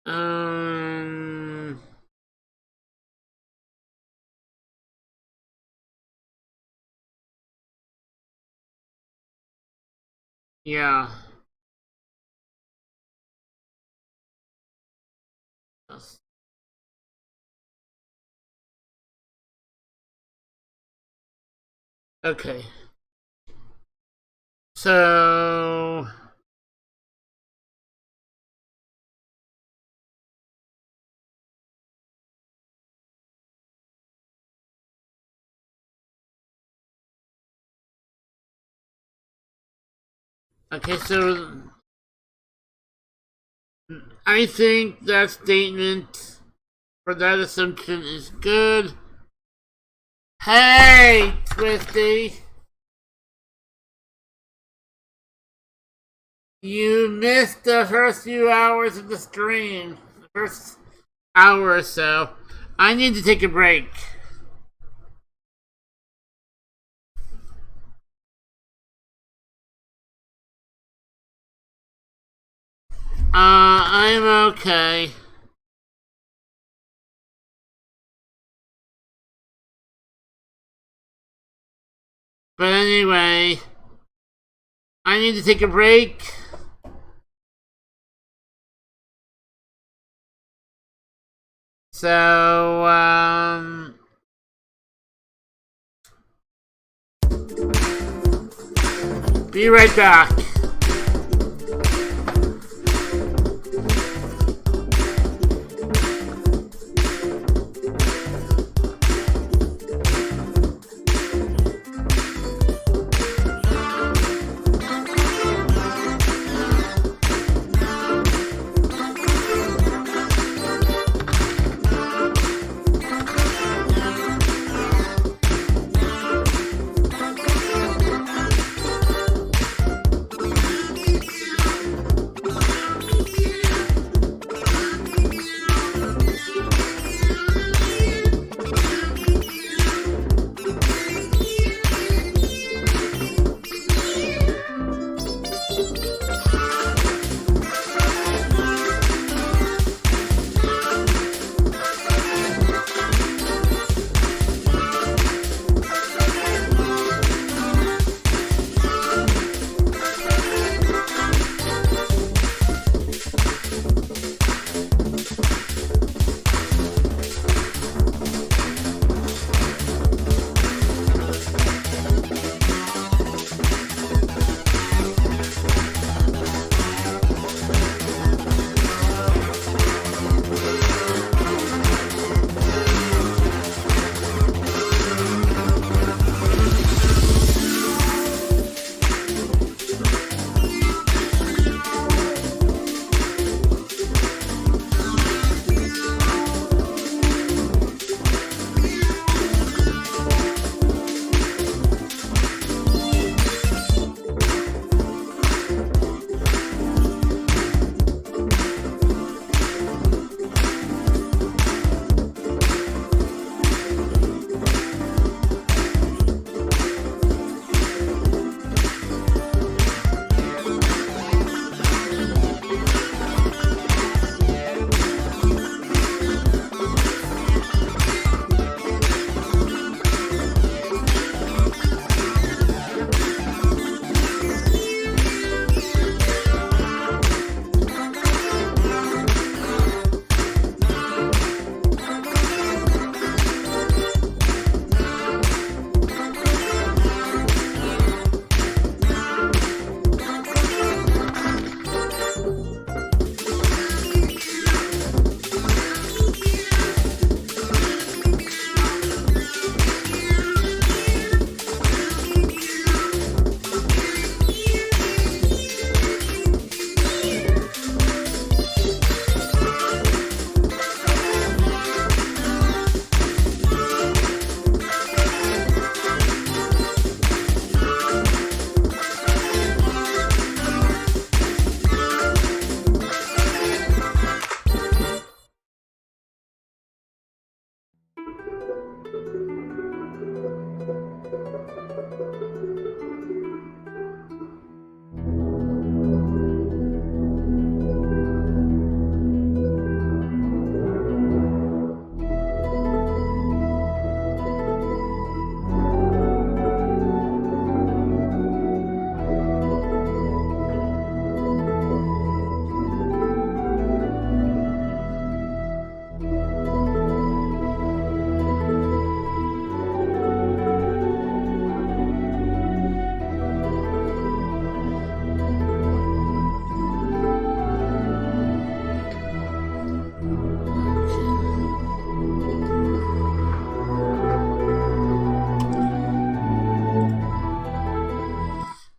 um, yeah. Okay. So, okay, so I think that statement for that assumption is good. Hey, Twisty! You missed the first few hours of the stream. The first hour or so. I need to take a break. I'm okay. But anyway, I need to take a break. So, be right back.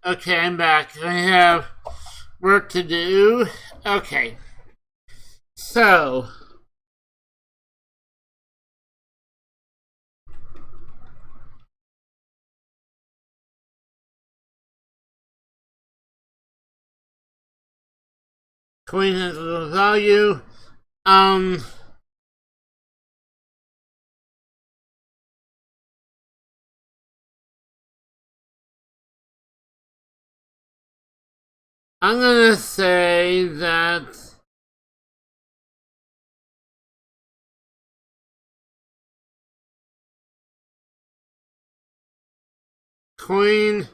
Okay, I'm back. I have work to do. Okay. So, coin has little value. Um, I'm gonna say that coin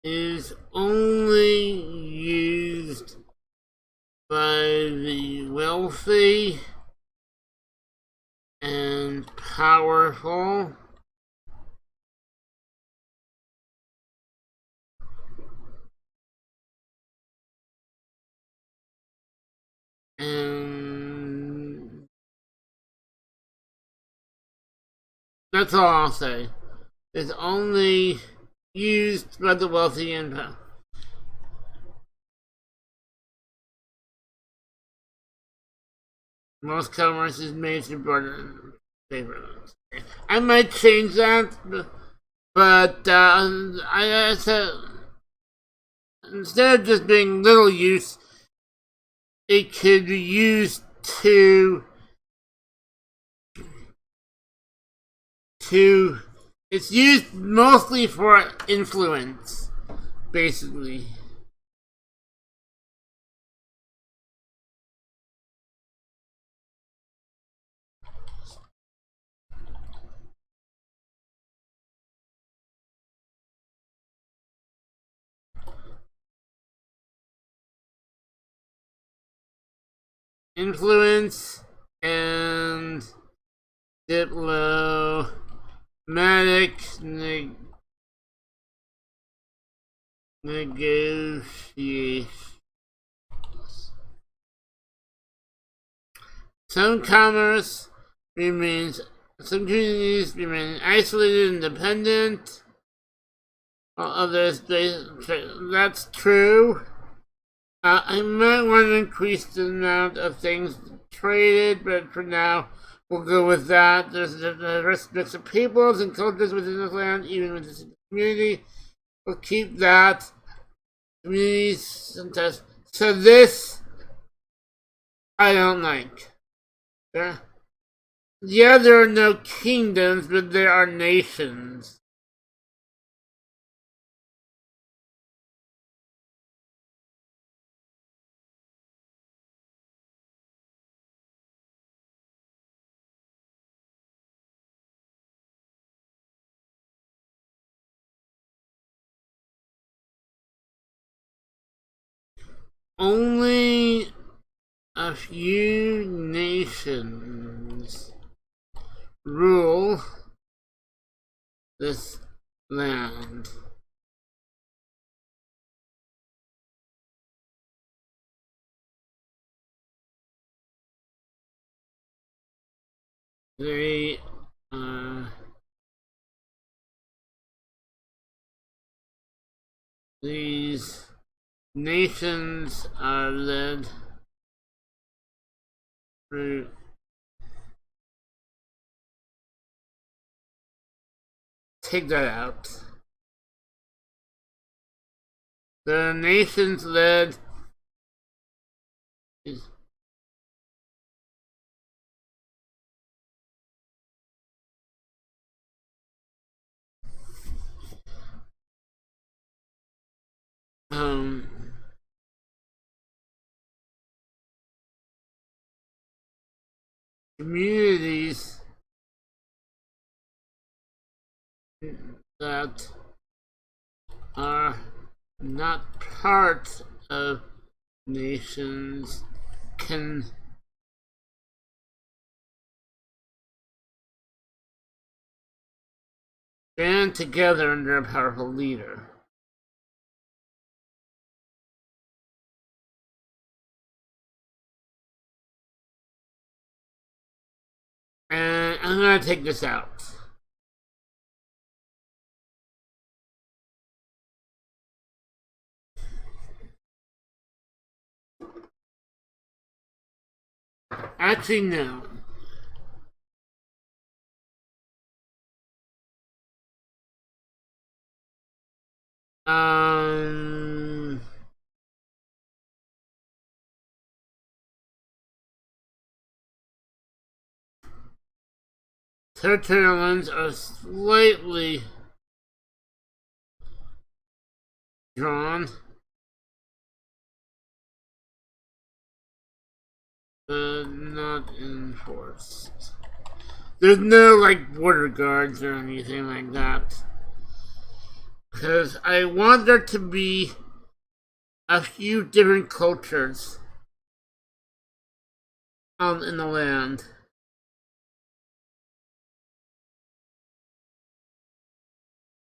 is only used by the wealthy and powerful. And that's all I'll say. It's only used by the wealthy and powerful. Most commerce is made to border favor. I might change that, but I said instead of just being little use, it could be used to it's used mostly for influence, basically. Influence and diplomatic negotiation. Some commerce remains, some communities remain isolated and dependent, while others, that's true. I might want to increase the amount of things traded, but for now, we'll go with that. There's a diverse mix of peoples and cultures within the land, even within the community. We'll keep that. Communities and tests. So this, I don't like. Yeah, there are no kingdoms, but there are nations. Only a few nations rule this land. They these nations are led through take that out. The nations led um communities that are not part of nations can band together under a powerful leader. And I'm gonna take this out. Actually, no. Territorial lines are slightly drawn, but not enforced. There's no like border guards or anything like that. Because I want there to be a few different cultures in the land.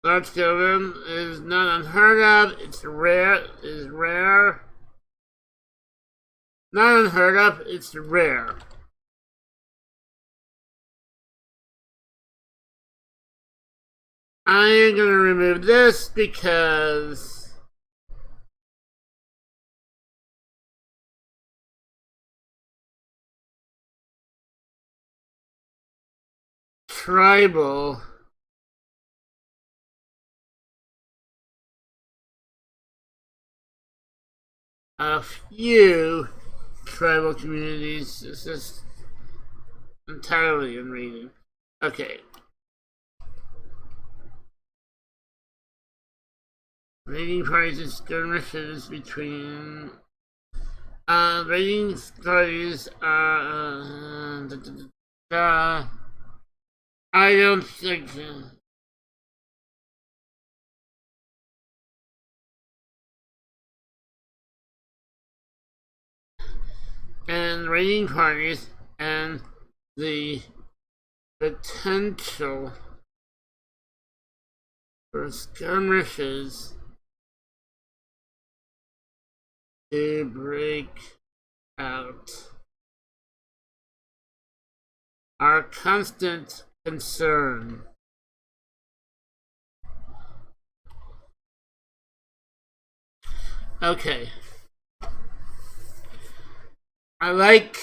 Large government is not unheard of. It's rare. Is rare. Not unheard of. It's rare. I am gonna remove this because tribal a few tribal communities. This is entirely in reading. Okay. Raiding parties and skirmishes between raiding parties I don't think and raiding parties and the potential for skirmishes to break out are constant concern. Okay. I like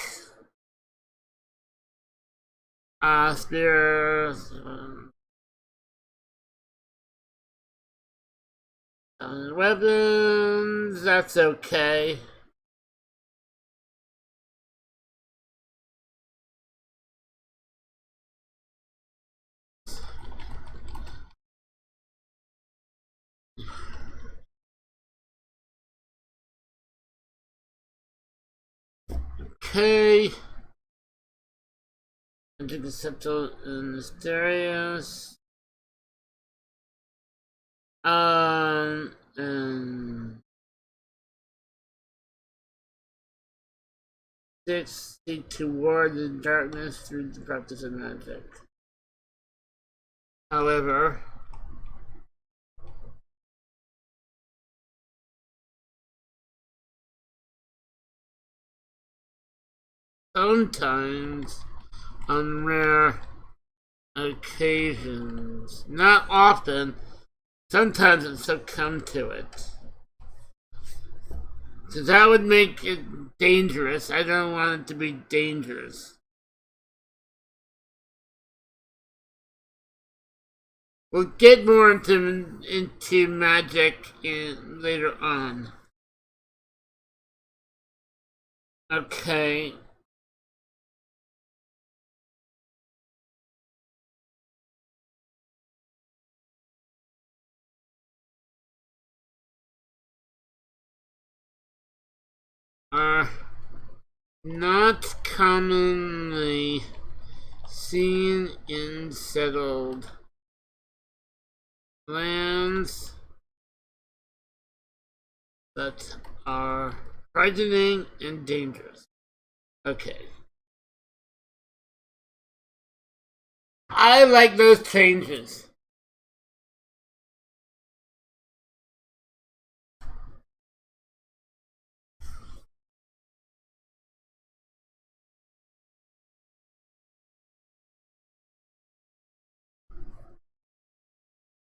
spears weapons, that's okay. Okay. Interconceptual and mysterious. And 6 seek to ward the darkness through the practice of magic. However, sometimes, on rare occasions, not often, sometimes it succumb to it. So that would make it dangerous. I don't want it to be dangerous. We'll get more into magic later on. Okay. Are not commonly seen in settled lands, but are frightening and dangerous. Okay. I like those changes.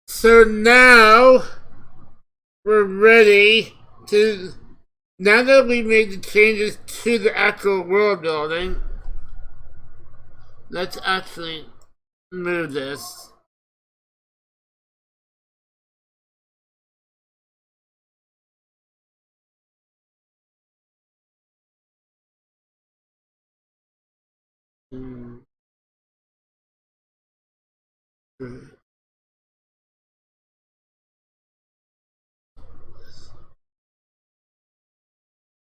So now we're ready to, now that we made the changes to the actual world building, let's actually move this.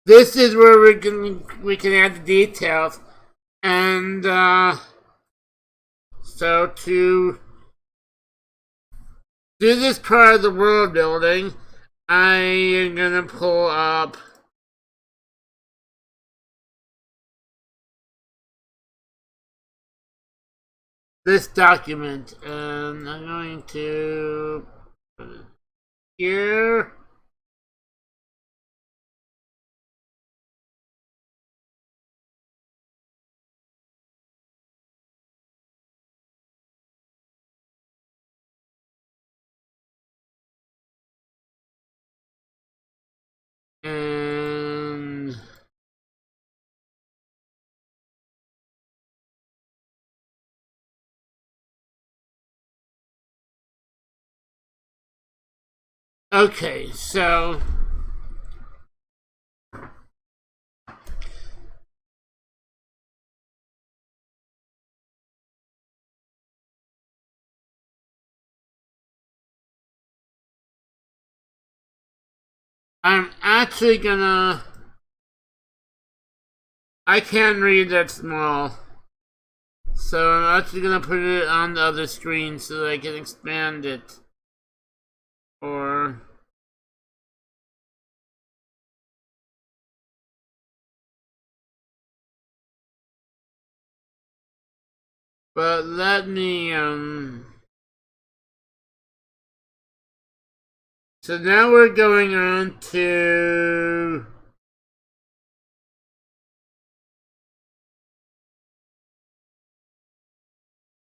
This is where we can add the details, and so to do this part of the world building, I am gonna pull up this document, and I'm going to put it here. And okay, so I'm actually gonna, I can't read that small, so I'm actually gonna put it on the other screen so that I can expand it. Or but let me so now we're going on to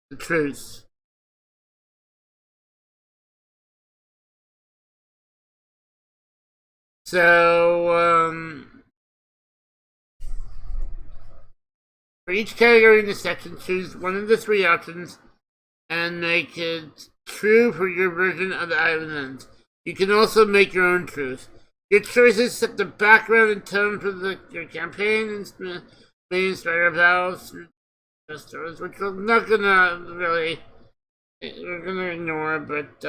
the truth. So for each category in the section, choose one of the three options and make it true for your version of the island. You can also make your own truth. Your choices set the background and tone for your campaign and may inspire vows, which we're not gonna really, we're gonna ignore, but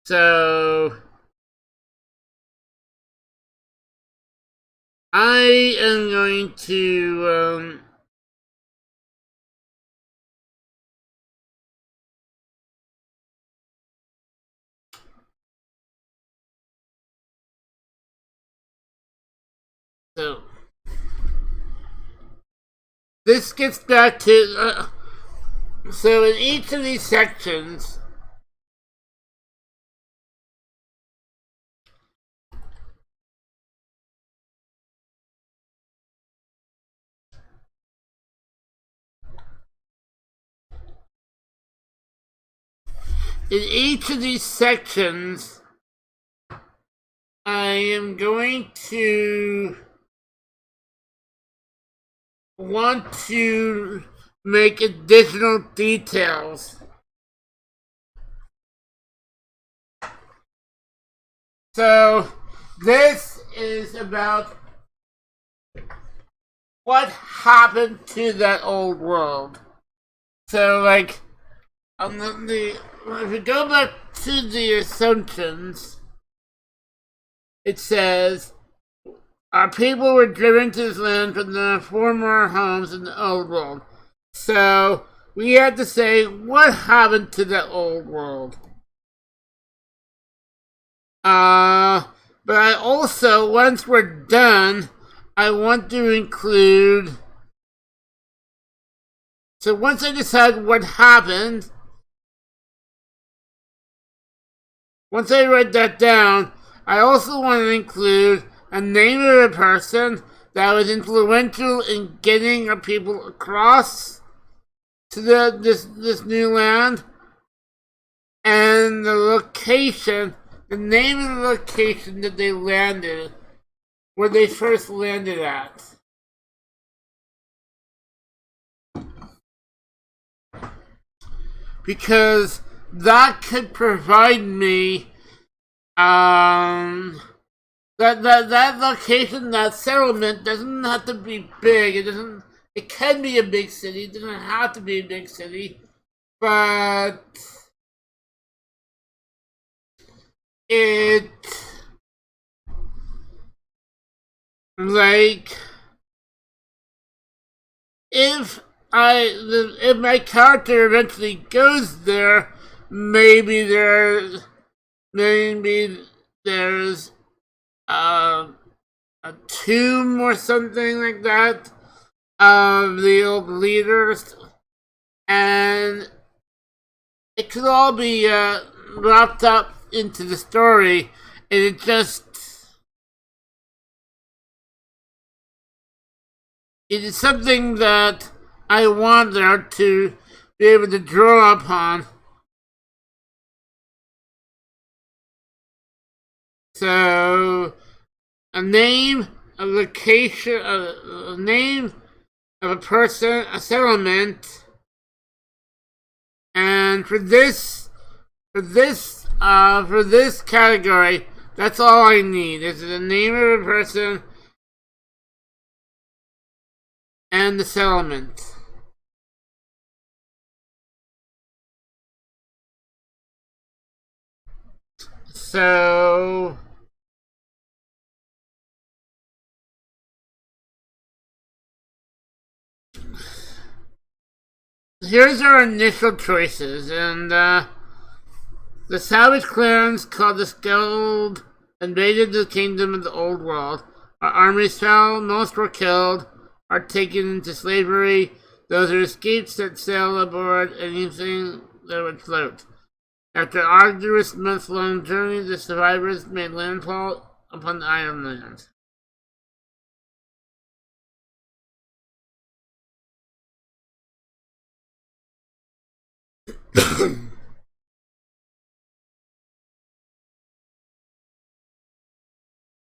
so I am going to so this gets back to so in each of these sections, I am going to want to make additional details. So this is about what happened to that old world. So like on the if we go back to the assumptions, it says our people were driven to this land from the former homes in the old world. So we had to say what happened to that old world. But I also, once we're done, I want to include. So once I decide what happened, once I write that down, I also want to include a name of a person that was influential in getting our people across to this new land, and the location, the name of the location that they landed, where they first landed at. Because that could provide me that location, that settlement doesn't have to be big. It can be a big city. It doesn't have to be a big city, but it like if my character eventually goes there, maybe there's a tomb or something like that of the old leaders, and it could all be wrapped up into the story, and it is something that I want there to be able to draw upon. So, a name, a location, a name of a person, a settlement, and for this category, that's all I need. Is the name of a person and the settlement. So here's our initial choices, and the savage clans called the Skeld invaded the kingdom of the Old World. Our armies fell, most were killed, are taken into slavery. Those who escaped set sail aboard anything that would float. After an arduous month-long journey, the survivors made landfall upon the island.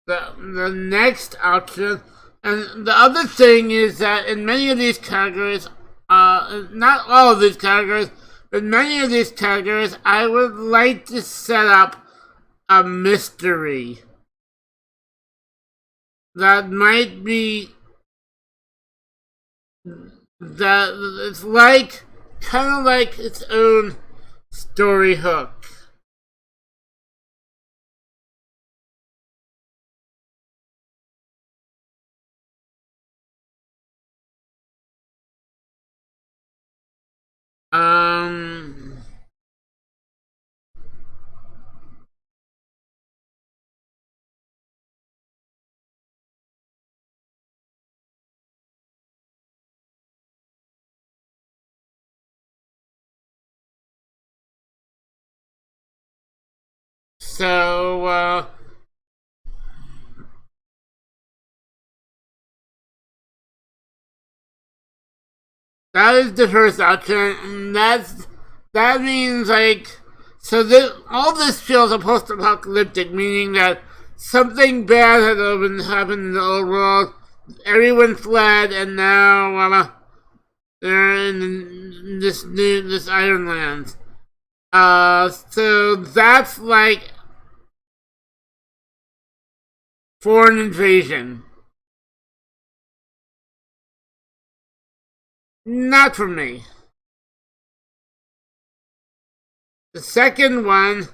The next option, and the other thing is that in many of these categories, not all of these categories, but many of these categories, I would like to set up a mystery that might be that it's like kind of like its own story hook. So, that is the first option, and that means like, so all this feels a post-apocalyptic, meaning that something bad had happened in the old world. Everyone fled, and now they're in this Ironland. So that's like foreign invasion. Not for me. The second one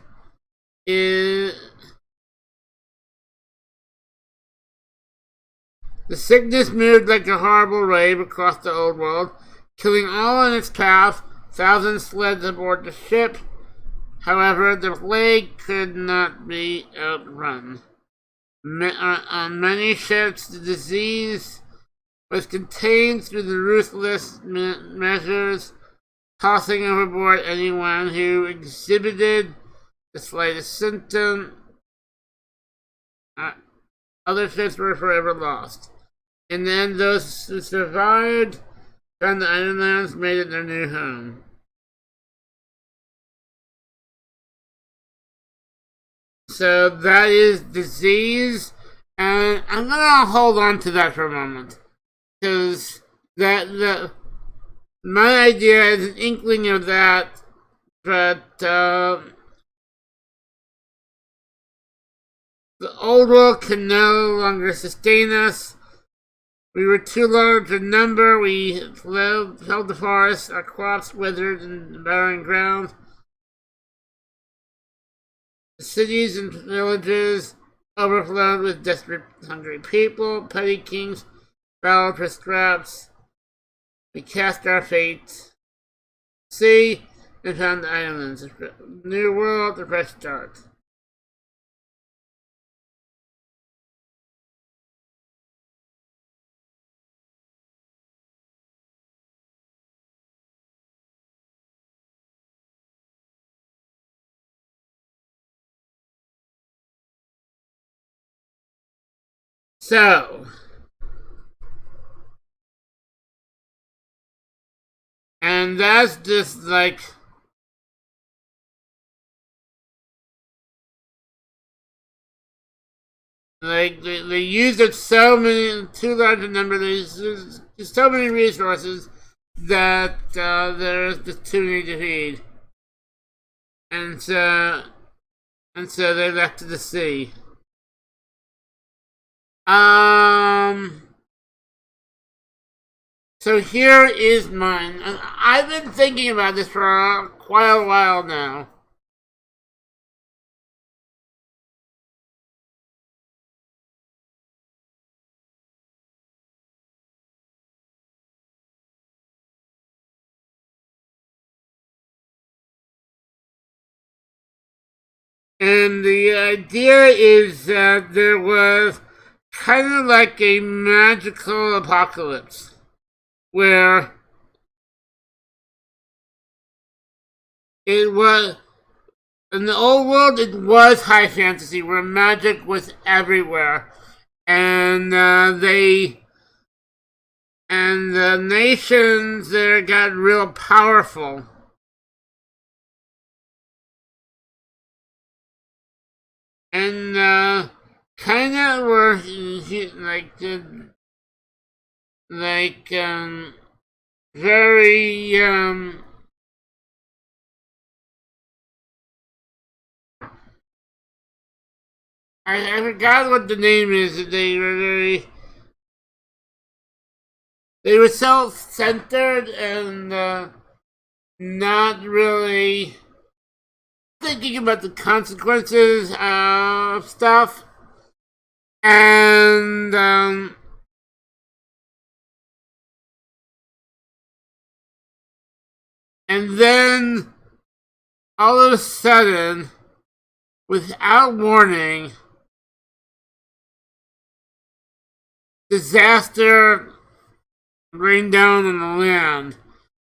is the sickness moved like a horrible wave across the old world, killing all in its path. Thousands fled aboard the ship. However, the plague could not be outrun. On many ships, the disease was contained through the ruthless measures, tossing overboard anyone who exhibited the slightest symptom. Other ships were forever lost. And then those who survived found the Islands made it their new home. So that is disease, and I'm gonna hold on to that for a moment, because my idea is an inkling of that, but the old world can no longer sustain us. We were too large in number. We held the forest. Our crops withered in the barren ground. The cities and villages overflowed with desperate, hungry people. Petty kings battled for scraps. We cast our fate. Sea and found the islands. New world, a fresh start. So, and that's just like they used it too large a number. There's so many resources that there's just too many to feed, and so they left to the sea. So here is mine. And I've been thinking about this for quite a while now. And the idea is that there was kind of like a magical apocalypse where it was in the old world it was high fantasy where magic was everywhere, and the nations there got real powerful. And kind of were very I forgot what the name is. They were self-centered and not really thinking about the consequences of stuff, and then all of a sudden, without warning, disaster rained down on the land,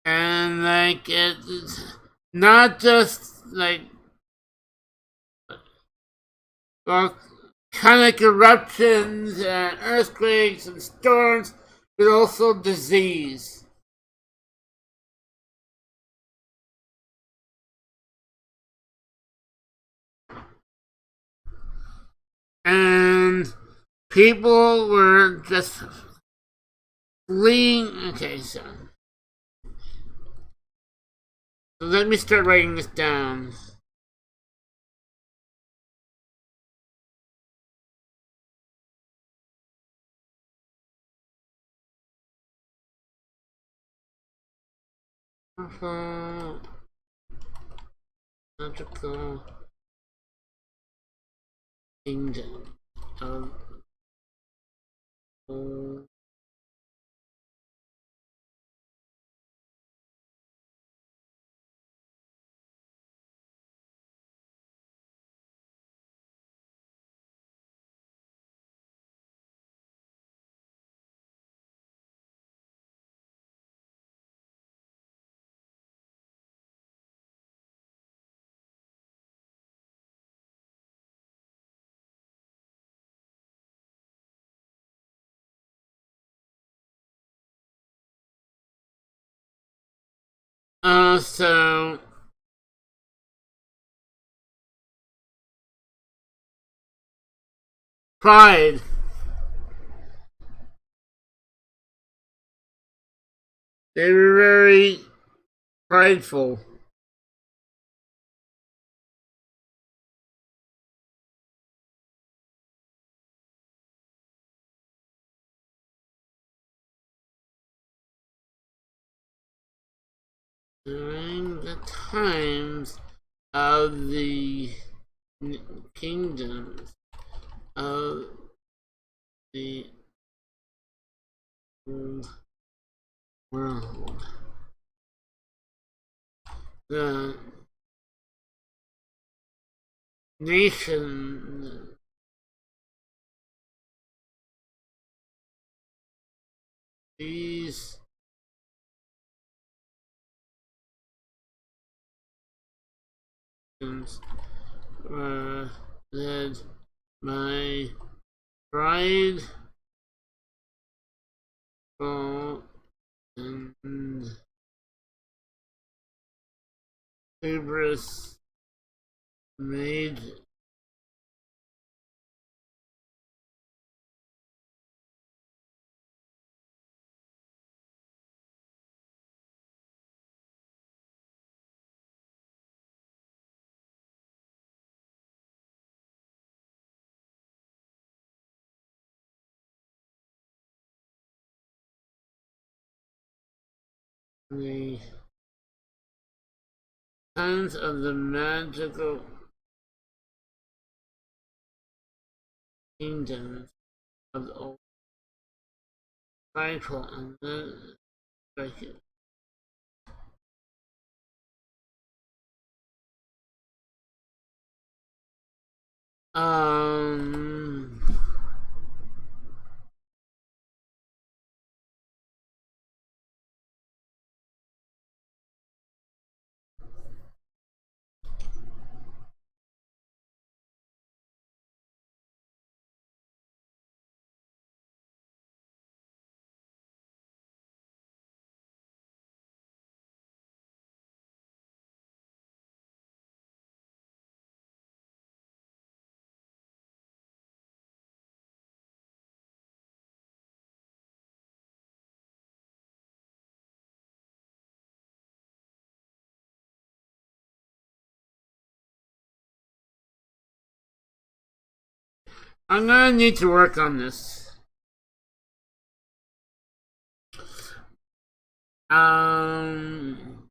and like it's not just like volcanic eruptions and earthquakes and storms, but also disease. And people were just fleeing. Okay, so let me start writing this down. Magical kingdom of also pride. They were very prideful. During the times of the kingdoms of the old world, the nation, these were led by prideful and hubris made the times of the magical kingdoms of the old cycle and then like um I'm gonna need to work on this. Um,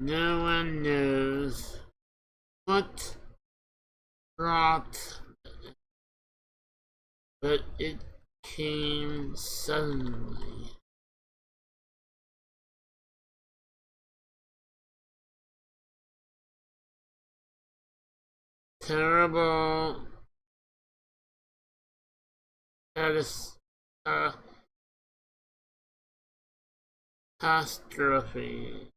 no one knows what brought, but it came suddenly. Terrible catastrophe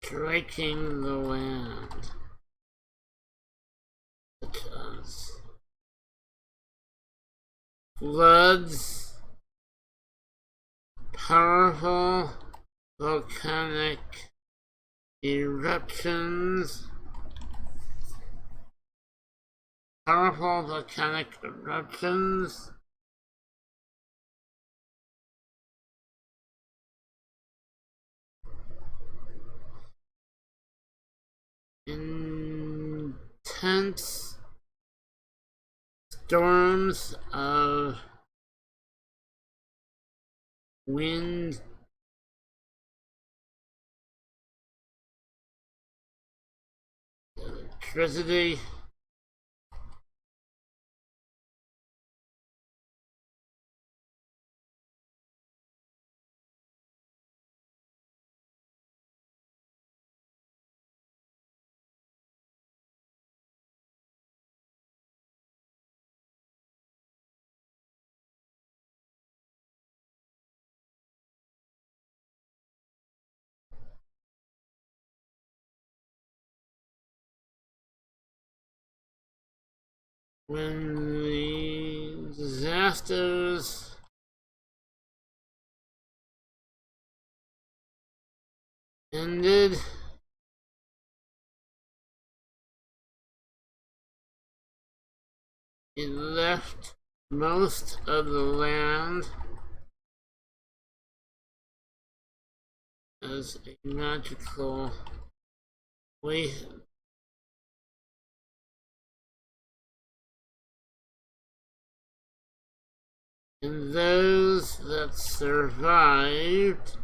striking the land. Such as floods, powerful volcanic eruptions, powerful volcanic eruptions, intense storms of wind, electricity, when the disasters ended, it left most of the land as a magical waste. And those that survived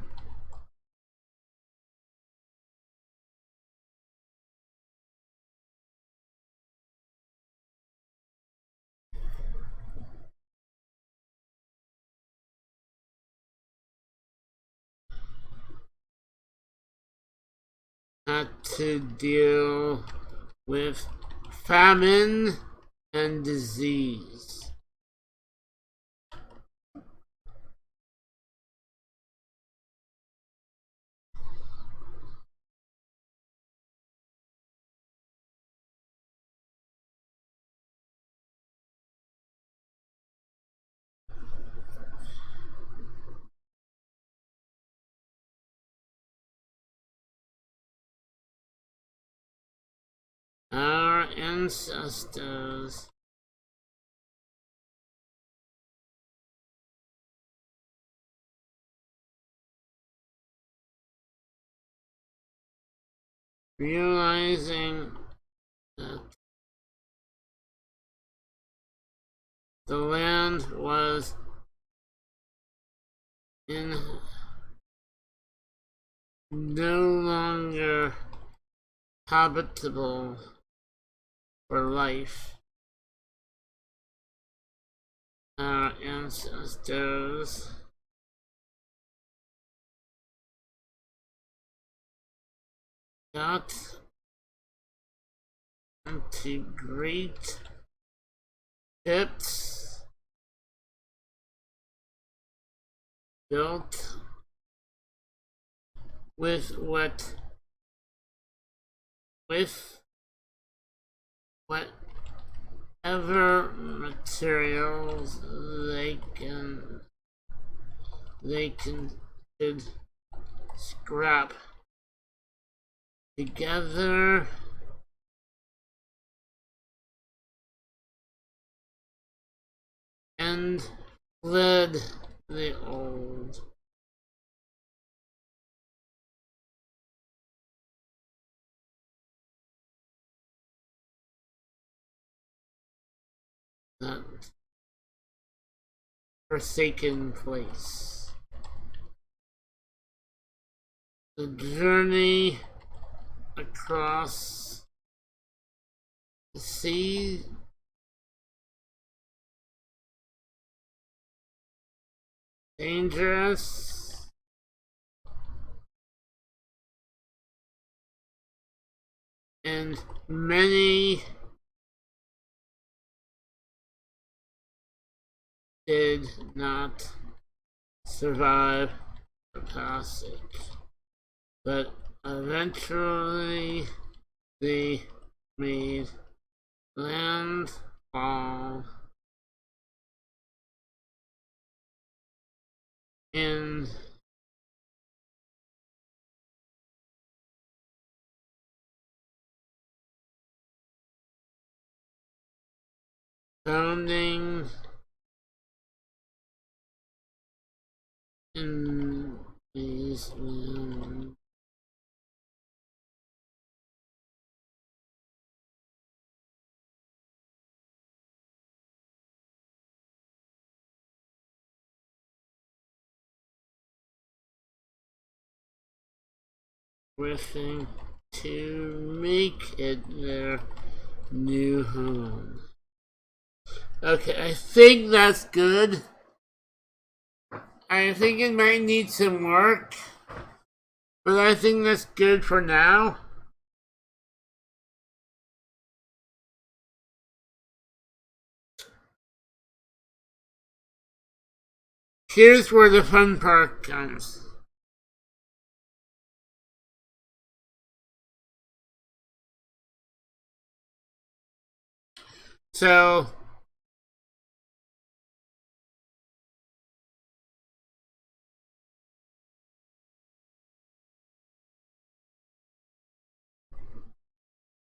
had to deal with famine and disease. Our ancestors realizing that the land was no longer habitable for life. Our ancestors got into great ships built with whatever materials they could scrap together and fled the old. That forsaken place. The journey across the sea dangerous, and many did not survive the passage, but eventually they made landfall in founding in these lands. Wishing to make it their new home. Okay, I think that's good. I think it might need some work, but I think that's good for now. Here's where the fun part comes. So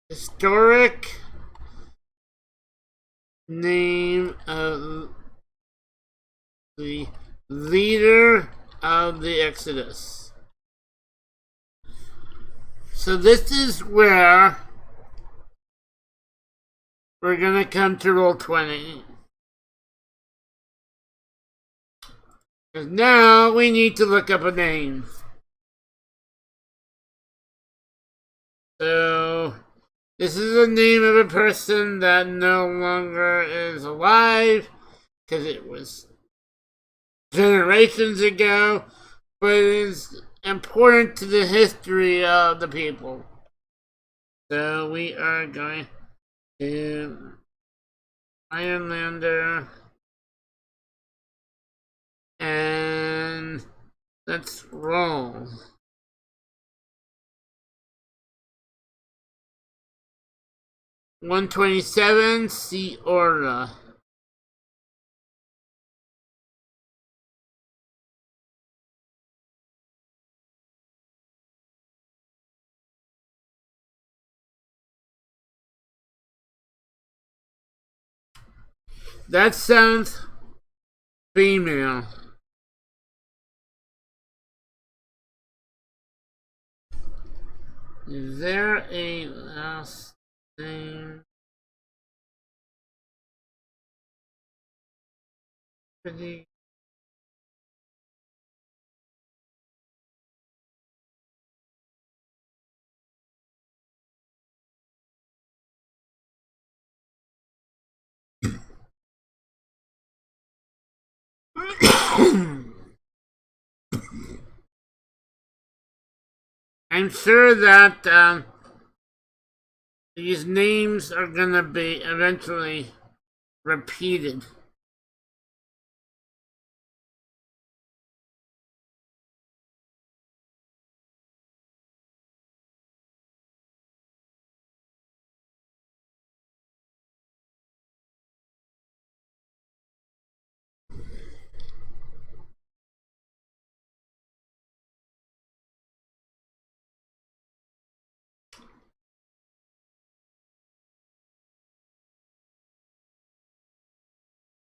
historic name of the leader of the Exodus. So this is where we're gonna come to roll 20. Because now we need to look up a name. So this is the name of a person that no longer is alive, because it was generations ago, but it is important to the history of the people. So we are going to Ironlander, and let's roll. $127, see Aura. That sounds female. Is there a last name? Pretty. I'm sure that these names are gonna be eventually repeated.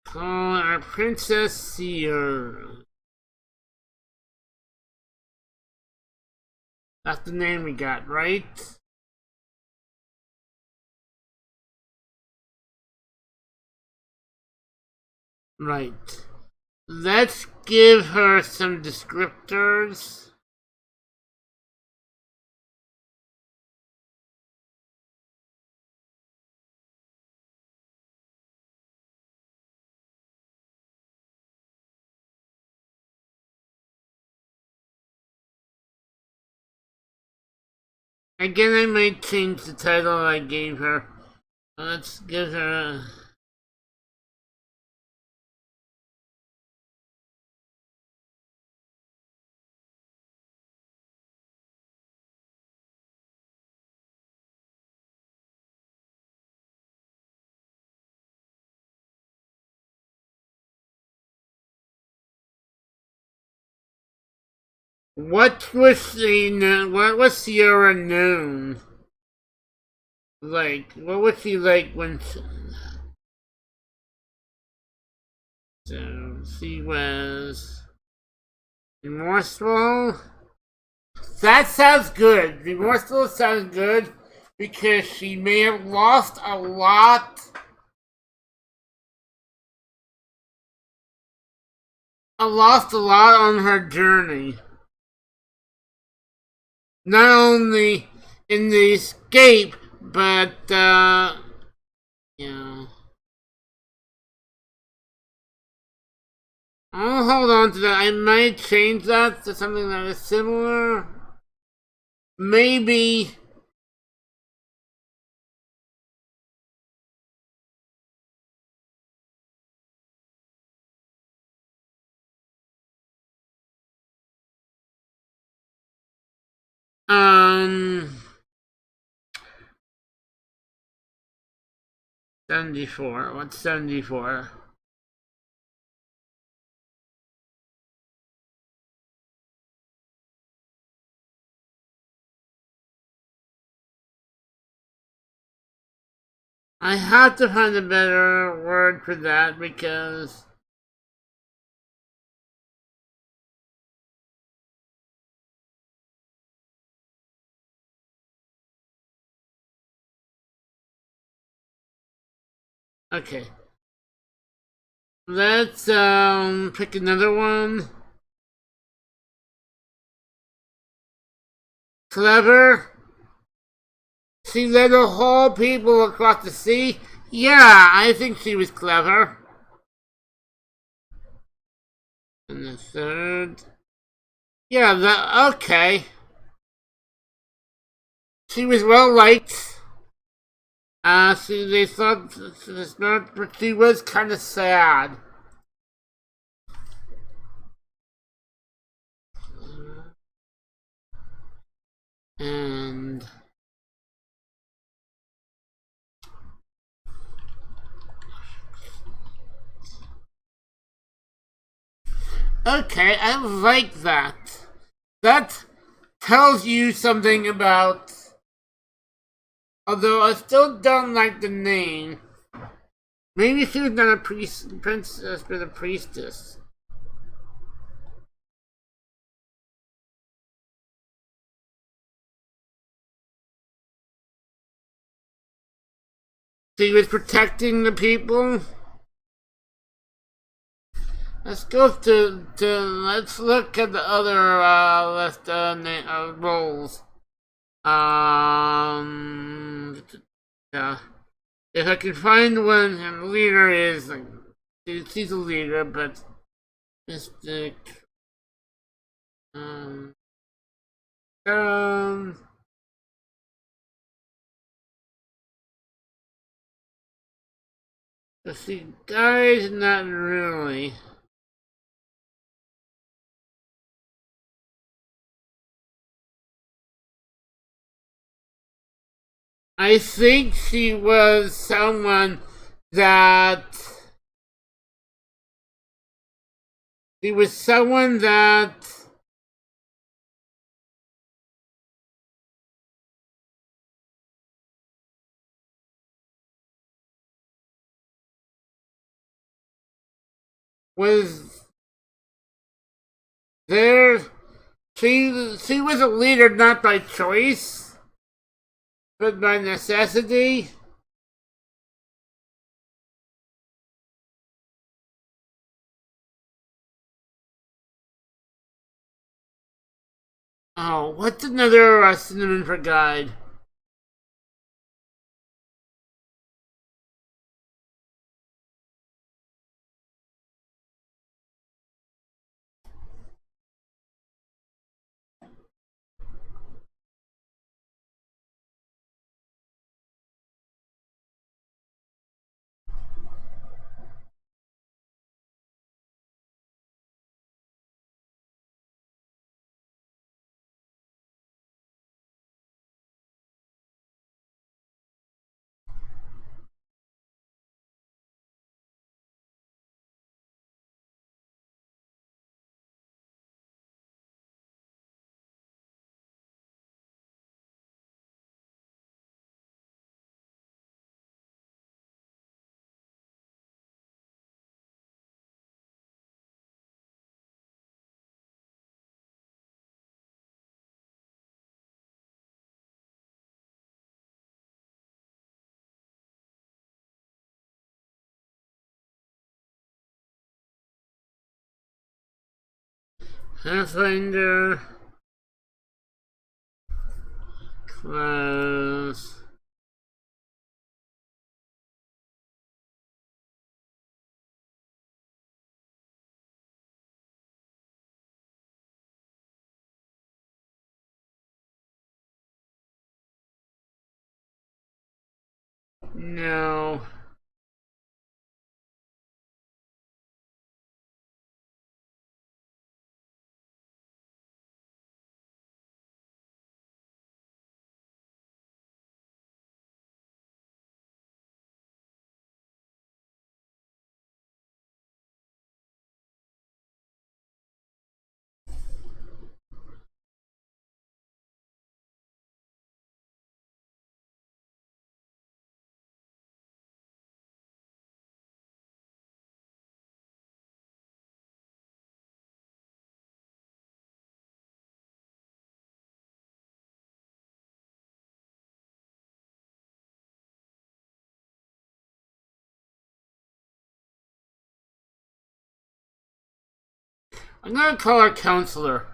Call our Princess Seer. That's the name we got, right? Right. Let's give her some descriptors. Again, I might change the title I gave her. Let's give her what was Sierra known? Like, what was she like when she was remorseful? That sounds good. Remorseful sounds good because she may have lost a lot. Lost a lot on her journey. Not only in the escape, but yeah. I'll hold on to that. I might change that to something that is similar. Maybe. Um. 74. What's 74? I have to find a better word for that because okay. Let's pick another one. Clever. She led a whole people across the sea. Yeah, I think she was clever. And the third. Yeah, okay. She was well liked. They thought it's not, but she was kind of sad. And okay, I like that. That tells you something about. Although I still don't like the name. Maybe she was not a princess, but a priestess. She was protecting the people. Let's go let's look at the other list roles. Yeah. If I can find one, and the leader is like she's a leader, but Mystic. Um. Um. Let's see, guys, not really. I think she was someone that she was someone that was there. She was a leader not by choice, but by necessity. Oh, what's another synonym for guide? Pathfinder. Close. No. I'm gonna call her counselor.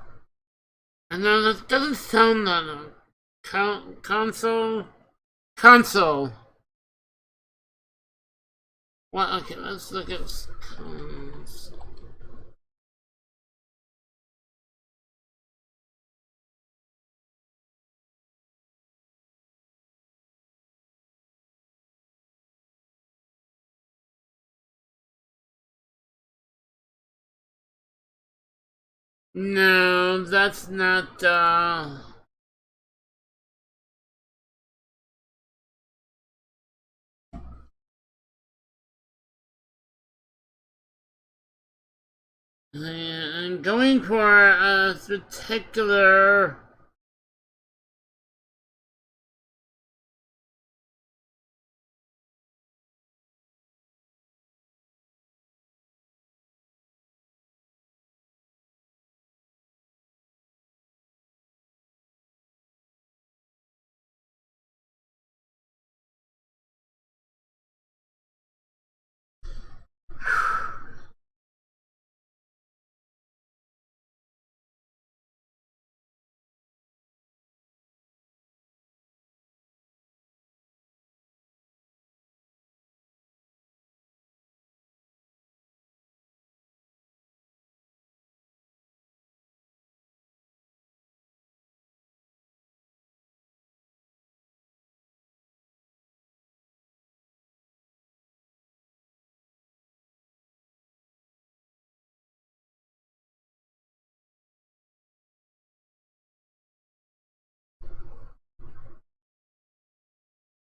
And then that doesn't sound that console. Console. Well, okay, let's look at console. No, that's not, I'm going for a particular...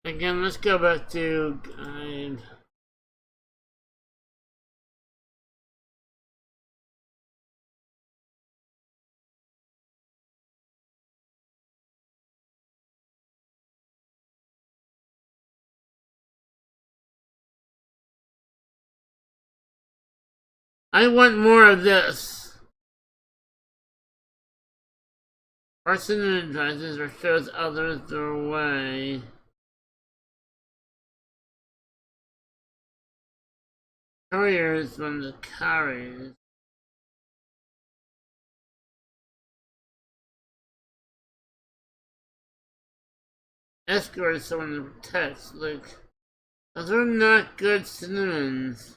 Again, let's go back to guide. I want more of this. Person advises or shows others their way. Courier is one that carries. Escort is someone that protects. Like, those are not good synonyms.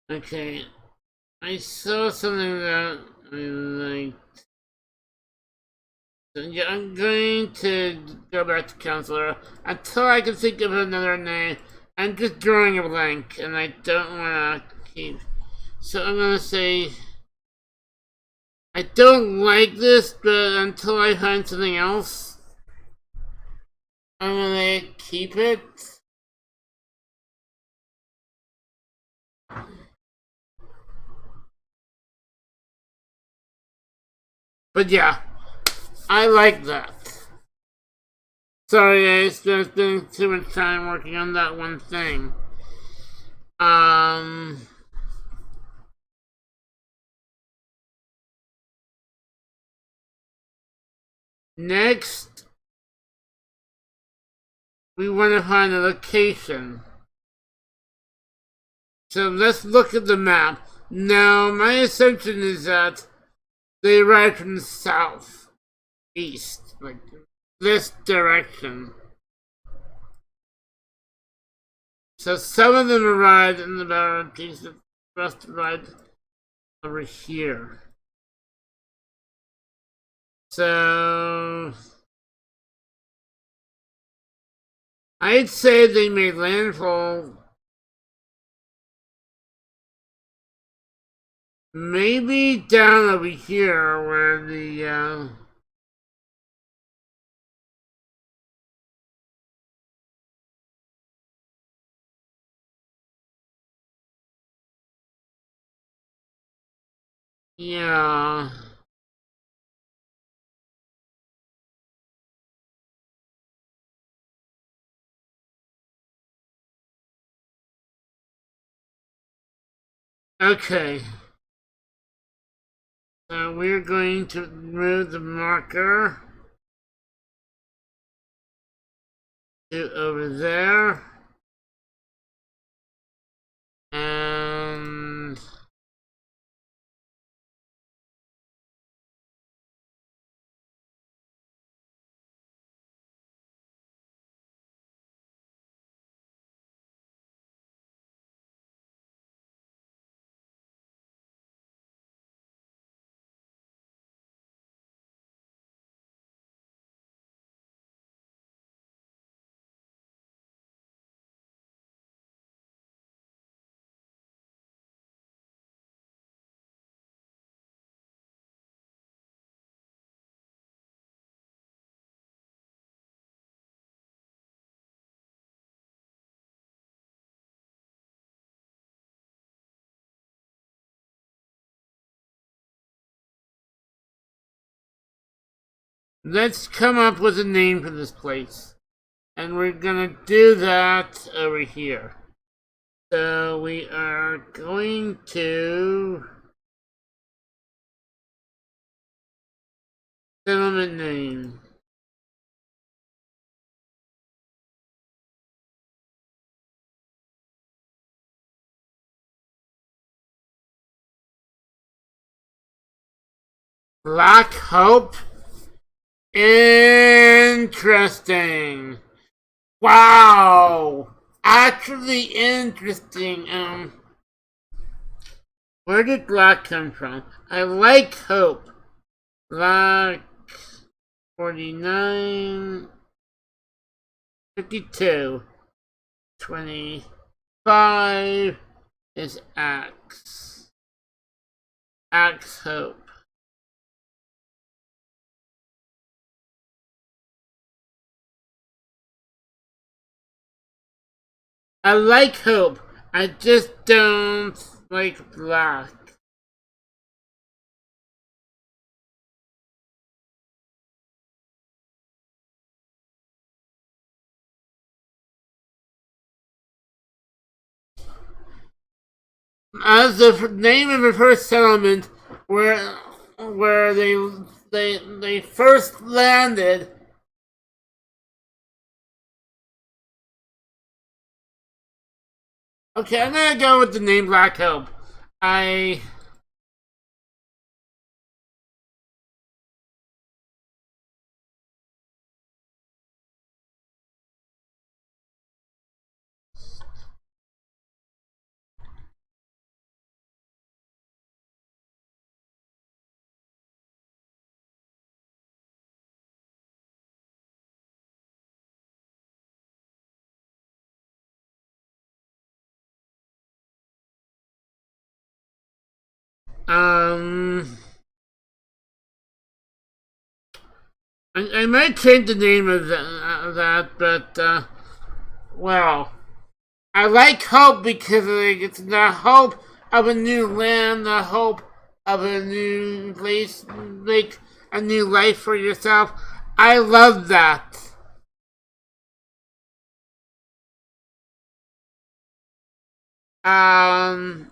Okay, I saw something that I liked. So yeah, I'm going to go back to counselor until I can think of another name. I'm just drawing a blank, and I don't want to keep. So I'm gonna say I don't like this, but until I find something else, I'm gonna keep it. But yeah, I like that. Sorry, I spent too much time working on that one thing. Next, we want to find a location. So let's look at the map. Now, my assumption is that they arrived from the south, east, like this direction. So some of them arrived in the barren piece, the rest arrived over here. So I'd say they made landfall maybe down over here where the yeah. Okay. So we're going to move the marker to over there. And let's come up with a name for this place. And we're gonna do that over here. So we are going to settlement name. Black Hope. Interesting. Wow. Actually interesting. Where did black come from? I like Hope. Black 49 52 25 is Axe. Axe Hope. I like Hope. I just don't like black. As the name of the first settlement where they first landed. Okay, I'm gonna go with the name Black Hope. I um I might change the name of that, but well, I like Hope because like, it's the hope of a new land, the hope of a new place, like a new life for yourself. I love that. Um,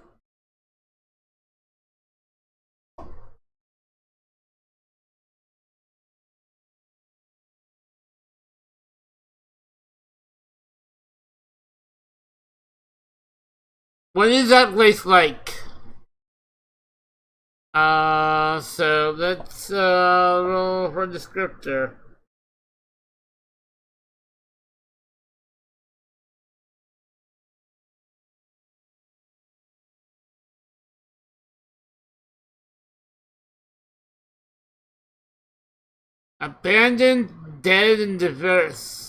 what is that place like? So let's roll for descriptor. Abandoned, dead, and diverse.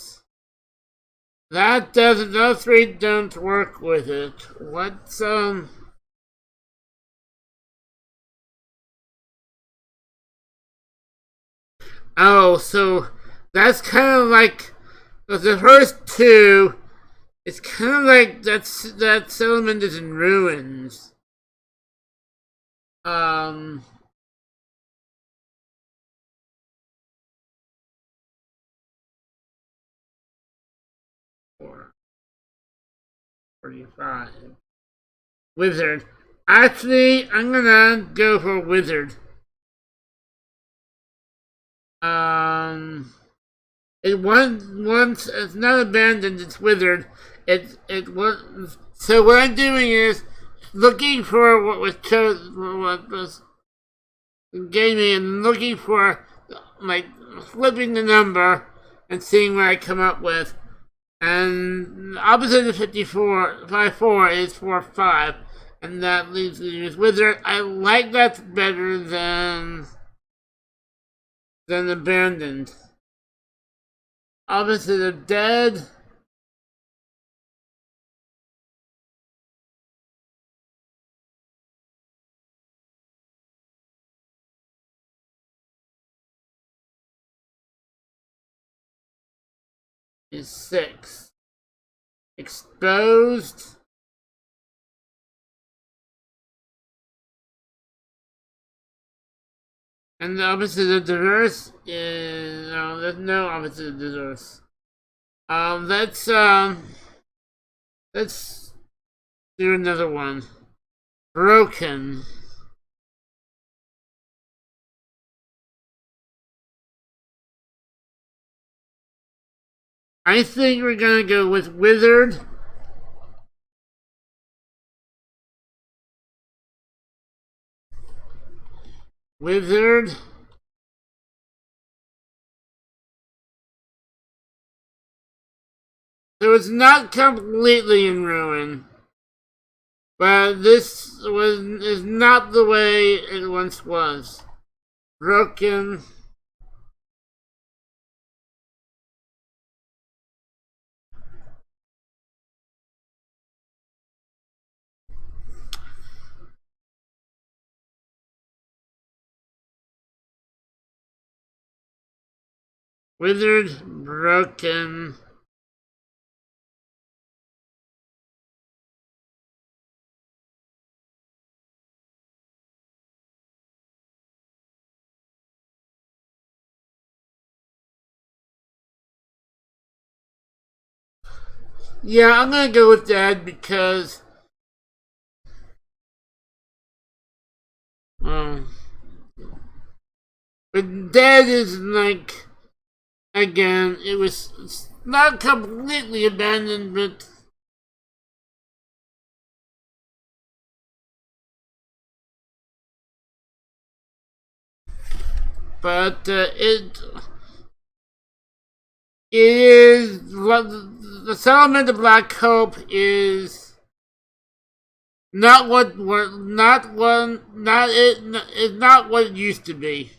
That doesn't. Those three don't work with it. What's Oh, so that's kind of like the first two. It's kind of like that settlement is in ruins. Um, 445. Wizard. Actually, I'm gonna go for wizard. It once it's not abandoned. It's withered. It was. So what I'm doing is looking for what was chosen, what was gave me, and looking for like flipping the number and seeing what I come up with. And opposite of 54 is 45, and that leaves me with wizard. I like that better than abandoned. Opposite of dead is 6. Exposed and the opposite of diverse is no. There's no opposite of diverse. Let's do another one. Broken. I think we're gonna go with wizard. Wizard. So it's not completely in ruin, but this is not the way it once was. Broken. Wizard. Broken. Yeah, I'm gonna go with that because but dead is like again, it was not completely abandoned, but it is the settlement of Black Hope is not what it's not what it used to be.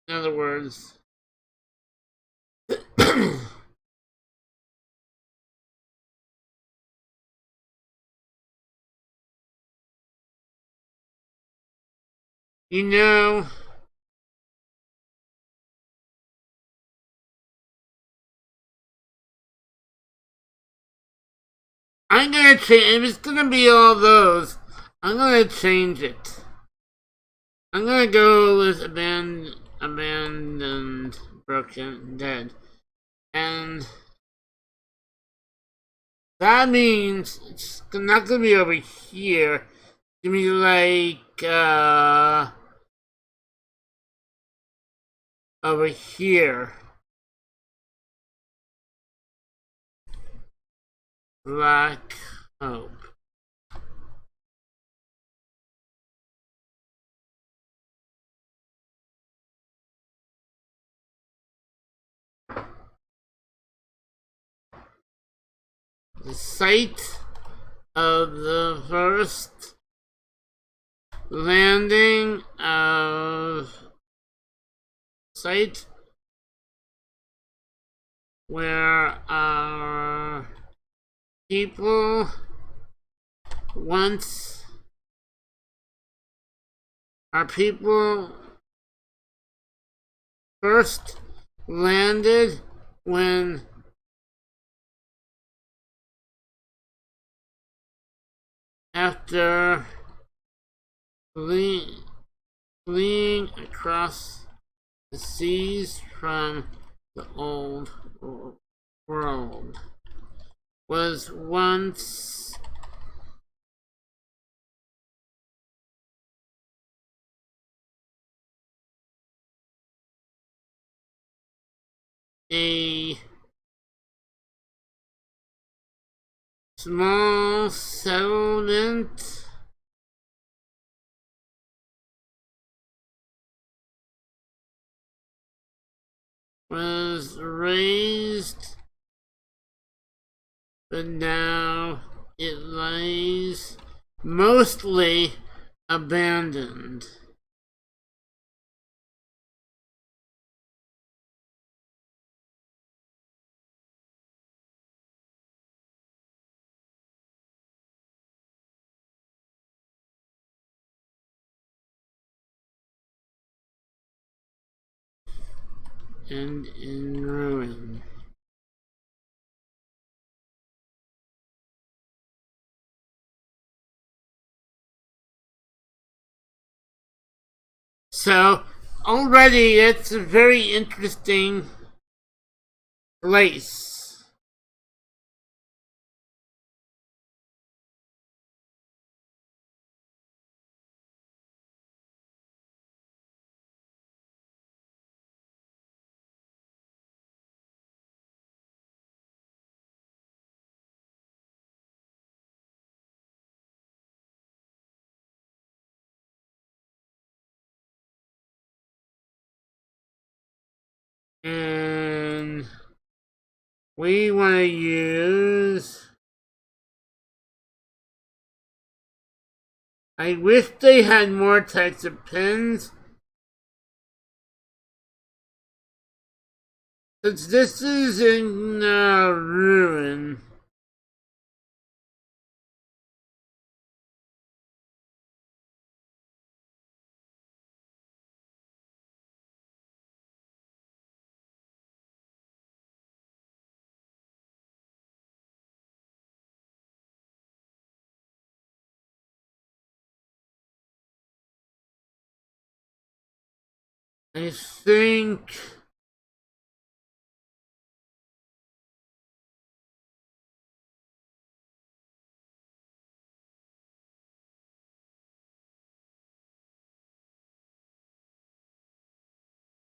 In other words, you know, I'm gonna change. If it's gonna be all those, I'm gonna change it. I'm gonna go with abandoned, broken, dead, and that means it's not gonna be over here. It's gonna be like over here. Black Hope. The site of the first landing of site where our people once first landed when after fleeing across the seas from the old world was once a small settlement was raised, but now it lies mostly abandoned. And in ruin. So, already it's a very interesting place. And we want to use... I wish they had more types of pins. Since this is in ruin. I think...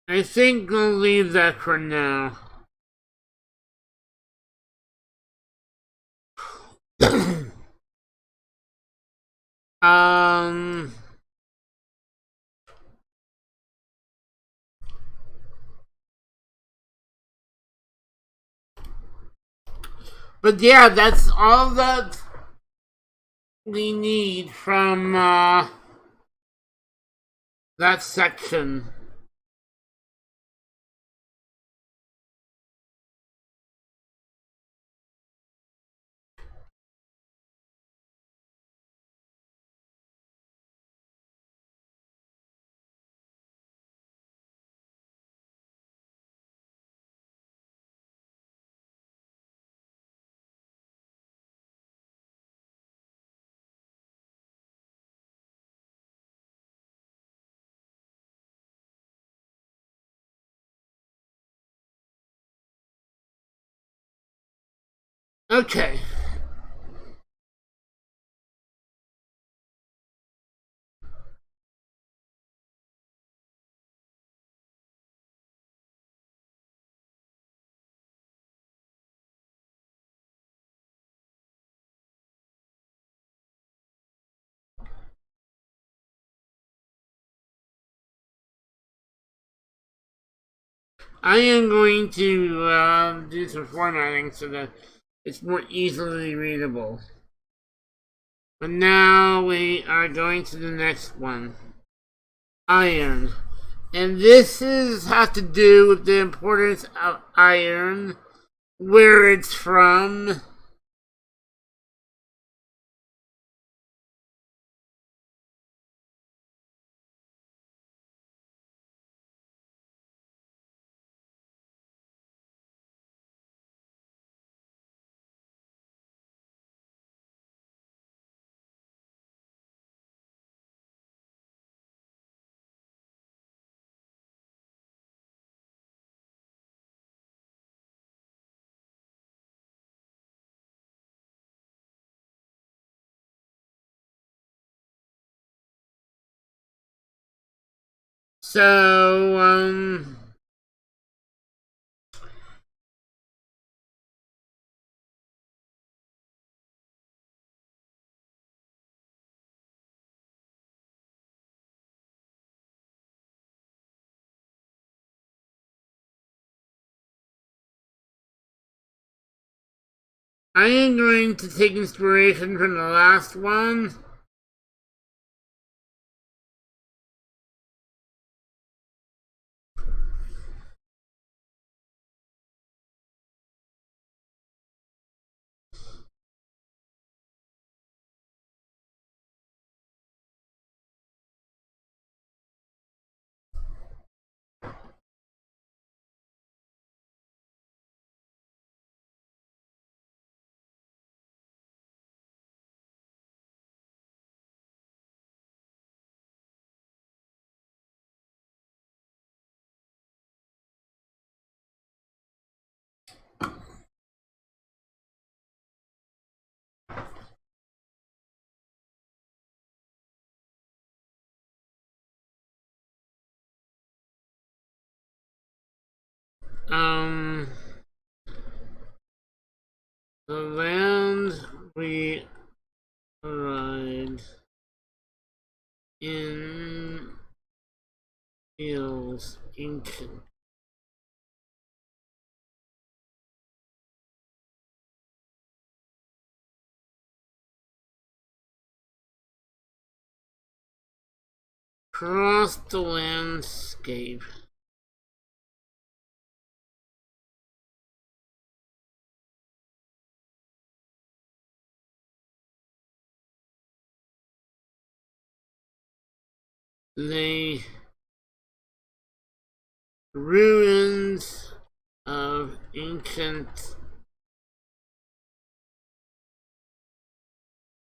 we'll leave that for now. um... But yeah, that's all that we need from that section. Okay. I am going to do some formatting so that it's more easily readable. But now we are going to the next one. Iron. And this has to do with the importance of iron, where it's from. So, I am going to take inspiration from the last one. The land we arrived in feels ancient. Across the landscape, lay ruins of ancient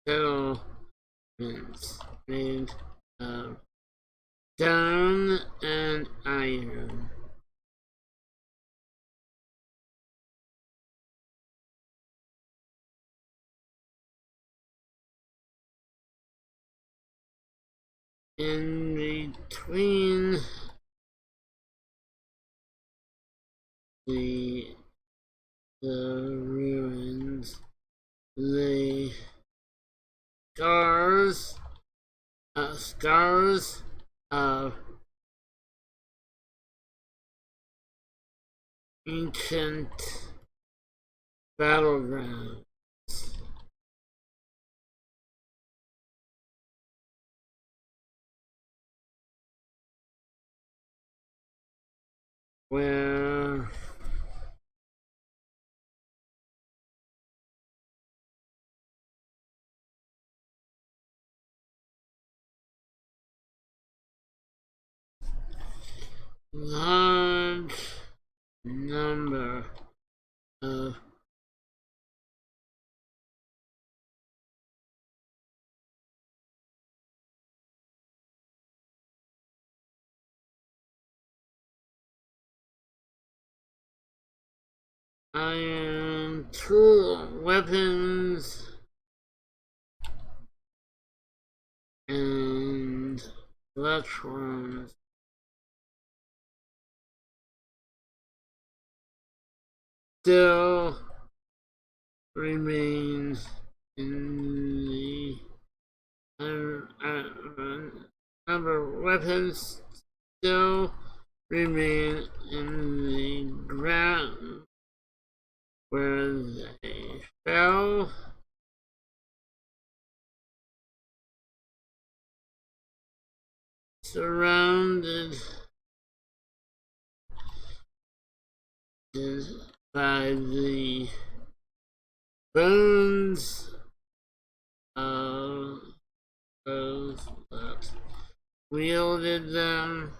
settlements made of stone and iron. In between the ruins lay scars of ancient battlegrounds. Where large number of iron tool weapons and platforms still remains in the number of weapons still remain in the ground where they fell. Surrounded by the bones of those that wielded them.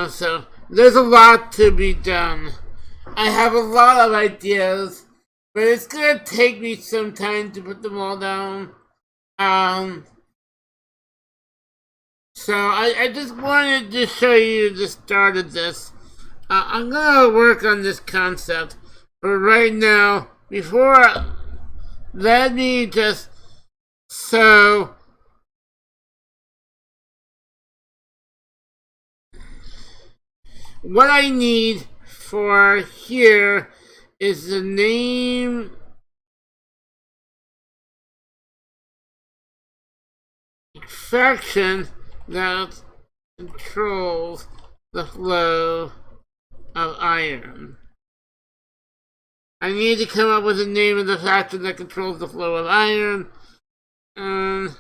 So there's a lot to be done. I have a lot of ideas, but it's gonna take me some time to put them all down. So I just wanted to show you the start of this. I'm gonna work on this concept, but right now, let me just, so what I need for here is the name faction that controls the flow of iron. I need to come up with the name of the faction that controls the flow of iron. And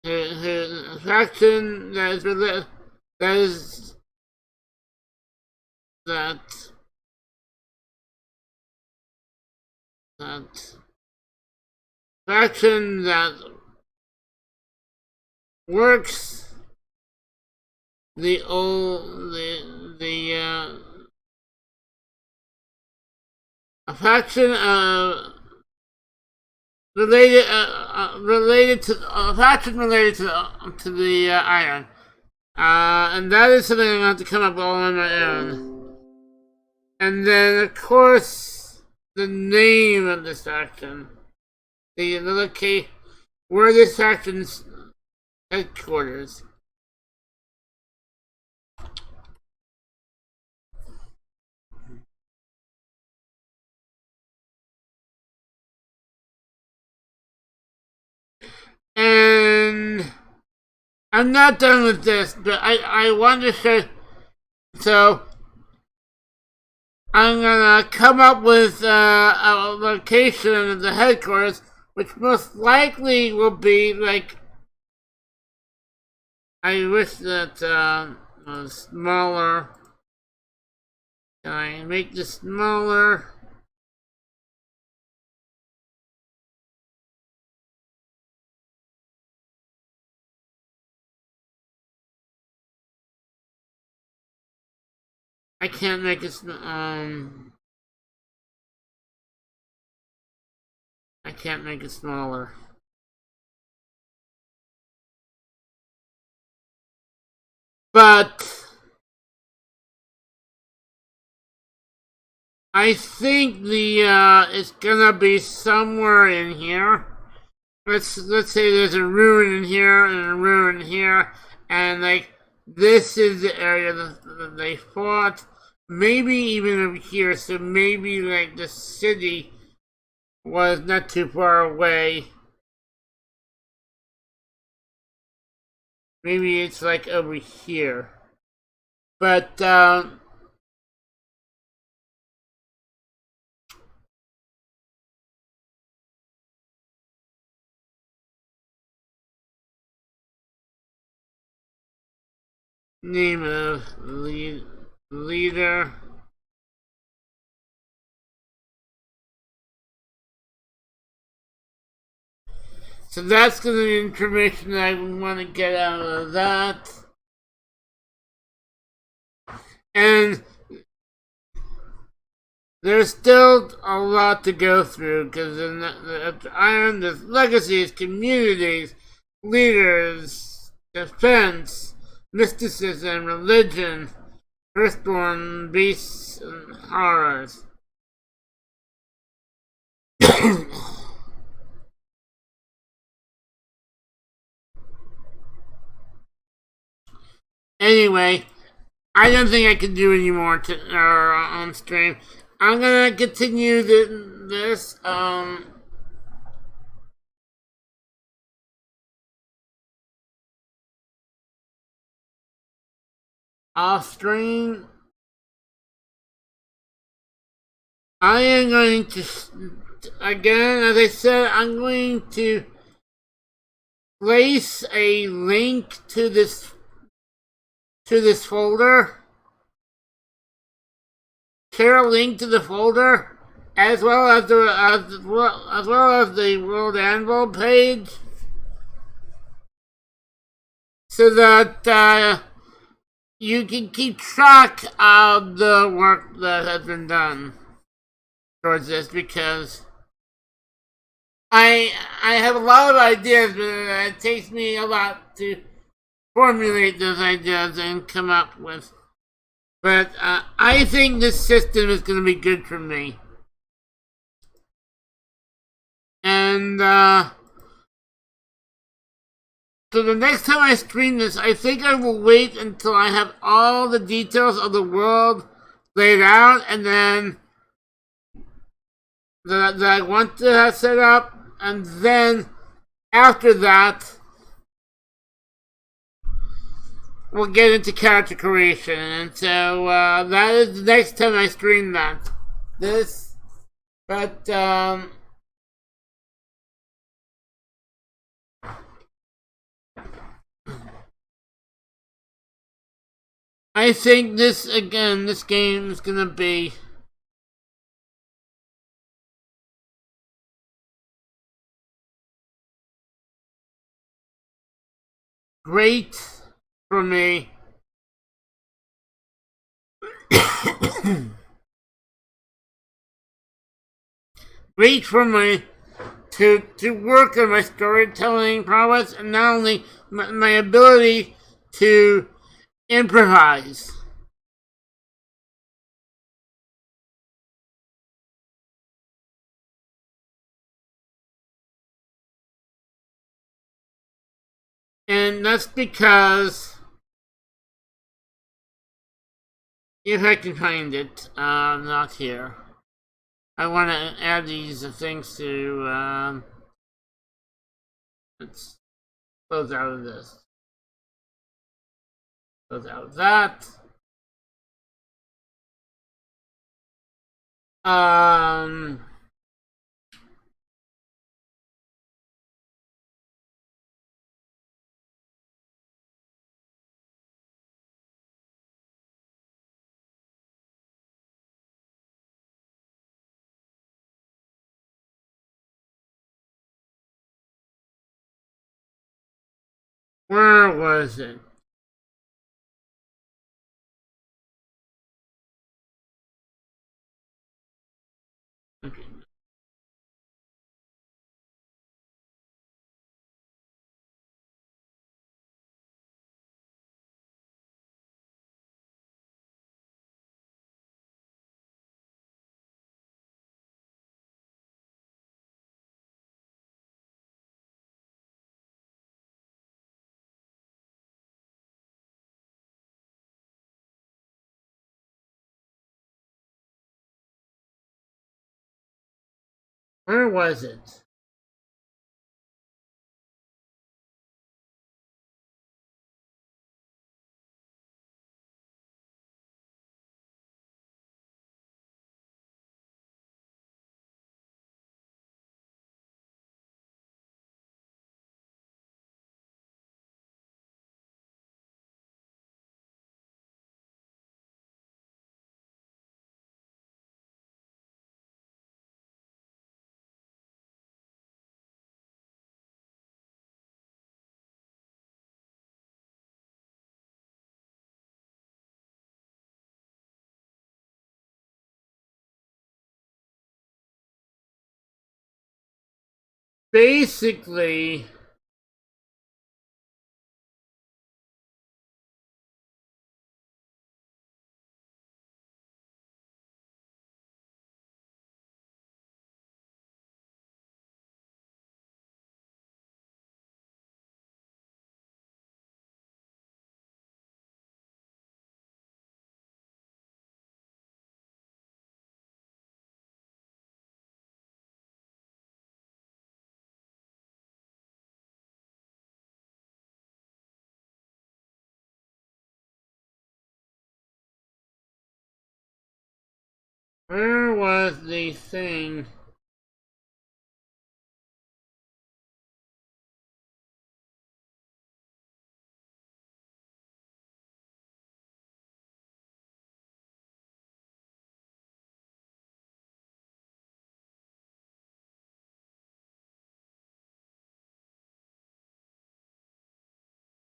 a faction that faction that works the a faction related to a faction related to the iron, and that is something I'm going to have to come up with all on my own. And then, of course, the name of this faction, the location where this faction's headquarters. And I'm not done with this, but I want to show. So I'm gonna come up with a location of the headquarters, which most likely will be like. I wish that was smaller. Can I make this smaller? I can't make it. I can't make it smaller. But I think the it's gonna be somewhere in here. Let's say there's a ruin in here and a ruin here, and like this is the area that they fought. Maybe even over here, so maybe like the city was not too far away. Maybe it's like over here. But name of leader. So that's going to be information that I want to get out of that. And there's still a lot to go through, because after Iron, there's legacies, communities, leaders, defense, mysticism, religion, firstborn beasts, and horrors. Anyway, I don't think I can do any more on stream. I'm gonna continue this off stream. I am going to, again, as I said, I'm going to place a link to this folder. Share a link to the folder, as well as the World Anvil page, so that you can keep track of the work that has been done towards this, because I have a lot of ideas, but it takes me a lot to formulate those ideas and come up with. But I think this system is going to be good for me. And So the next time I stream this, I think I will wait until I have all the details of the world laid out, and then that I want to have set up, and then after that, we'll get into character creation. And so that is the next time I stream that. But I think this game is gonna be great for me. Great for me to work on my storytelling prowess, and not only my ability to improvise. And that's because, if I can find it, not here. I want to add these things to, let's close out of this. Close out of that. Where was it? Okay. Where was it? Basically, where was the thing?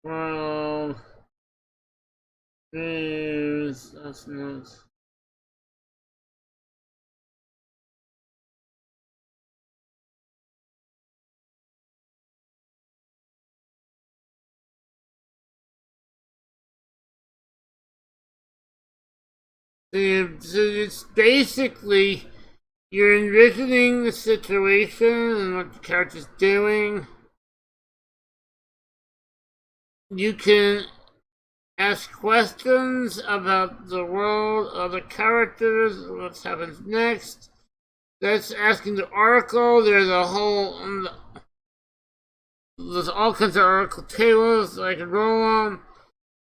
Well, that's not. So it's basically you're envisioning the situation and what the character's doing. you can ask questions about the world, other characters, what happens next. That's asking the oracle. There's all kinds of oracle tables I can roll on.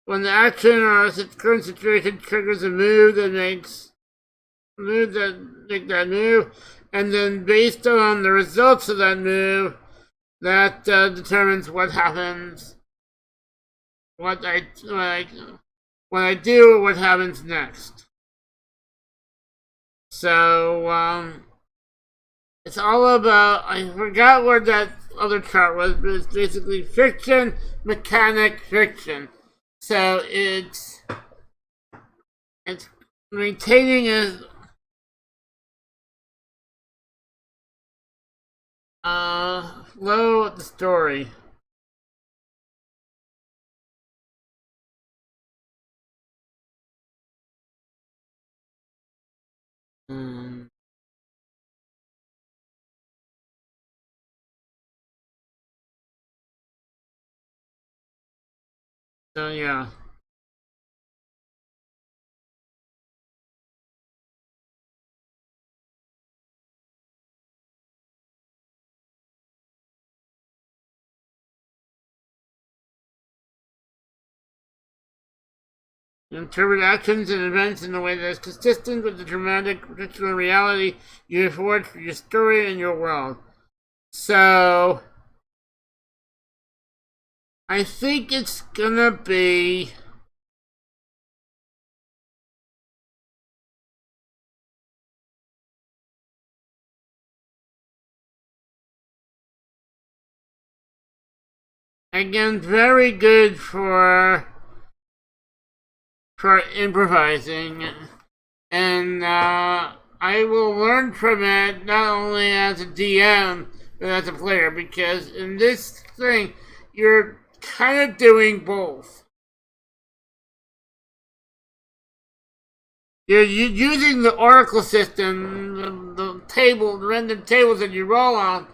When the action or current situation triggers a move that make that move, and then based on the results of that move, that determines what happens, what I do, or what happens next. So it's all about, I forgot what that other chart was, but it's basically fiction, mechanic, fiction. So it's maintaining a flow of the story. Hmm. So yeah. Interpret actions and events in a way that is consistent with the dramatic fictional reality you afford for your story and your world. So I think it's gonna be again very good for improvising, and I will learn from it not only as a DM but as a player, because in this thing you're kind of doing both. You're using the oracle system, the random tables that you roll on,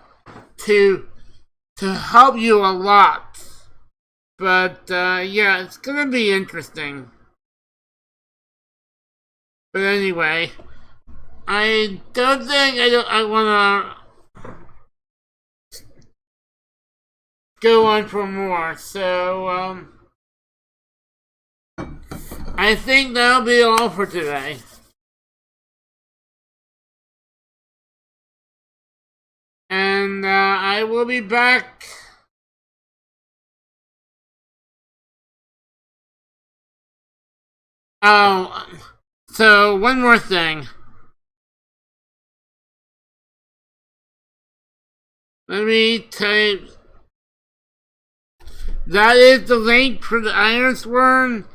to help you a lot. But yeah, it's gonna be interesting. But anyway, I don't think I wanna go on for more. So I think that'll be all for today. And I will be back. Oh, so one more thing. Let me type. That is the link for the Ironsworn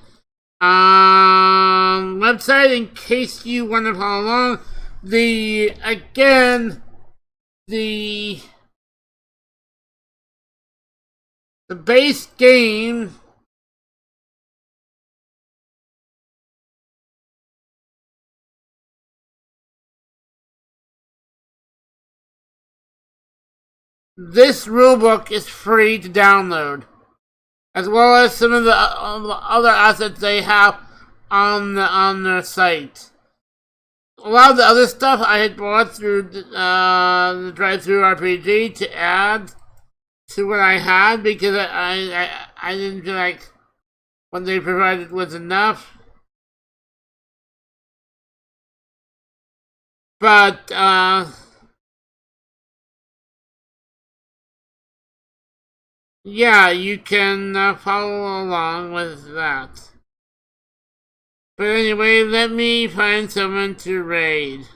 website in case you want to follow along. The the base game this rulebook is free to download, as well as some of the other assets they have on their site. A lot of the other stuff I had bought through the drive-through RPG to add to what I had, because I didn't feel like what they provided was enough. But yeah, you can follow along with that. But anyway, let me find someone to raid.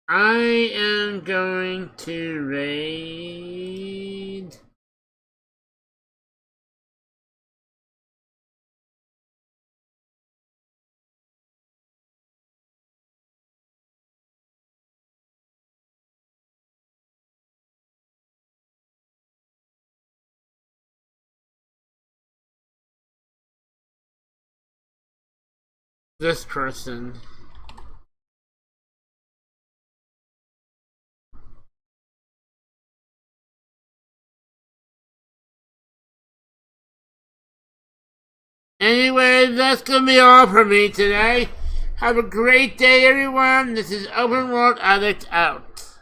I am going to raid this person. Anyway, that's gonna be all for me today. Have a great day, everyone. This is OpenWorldAddict out.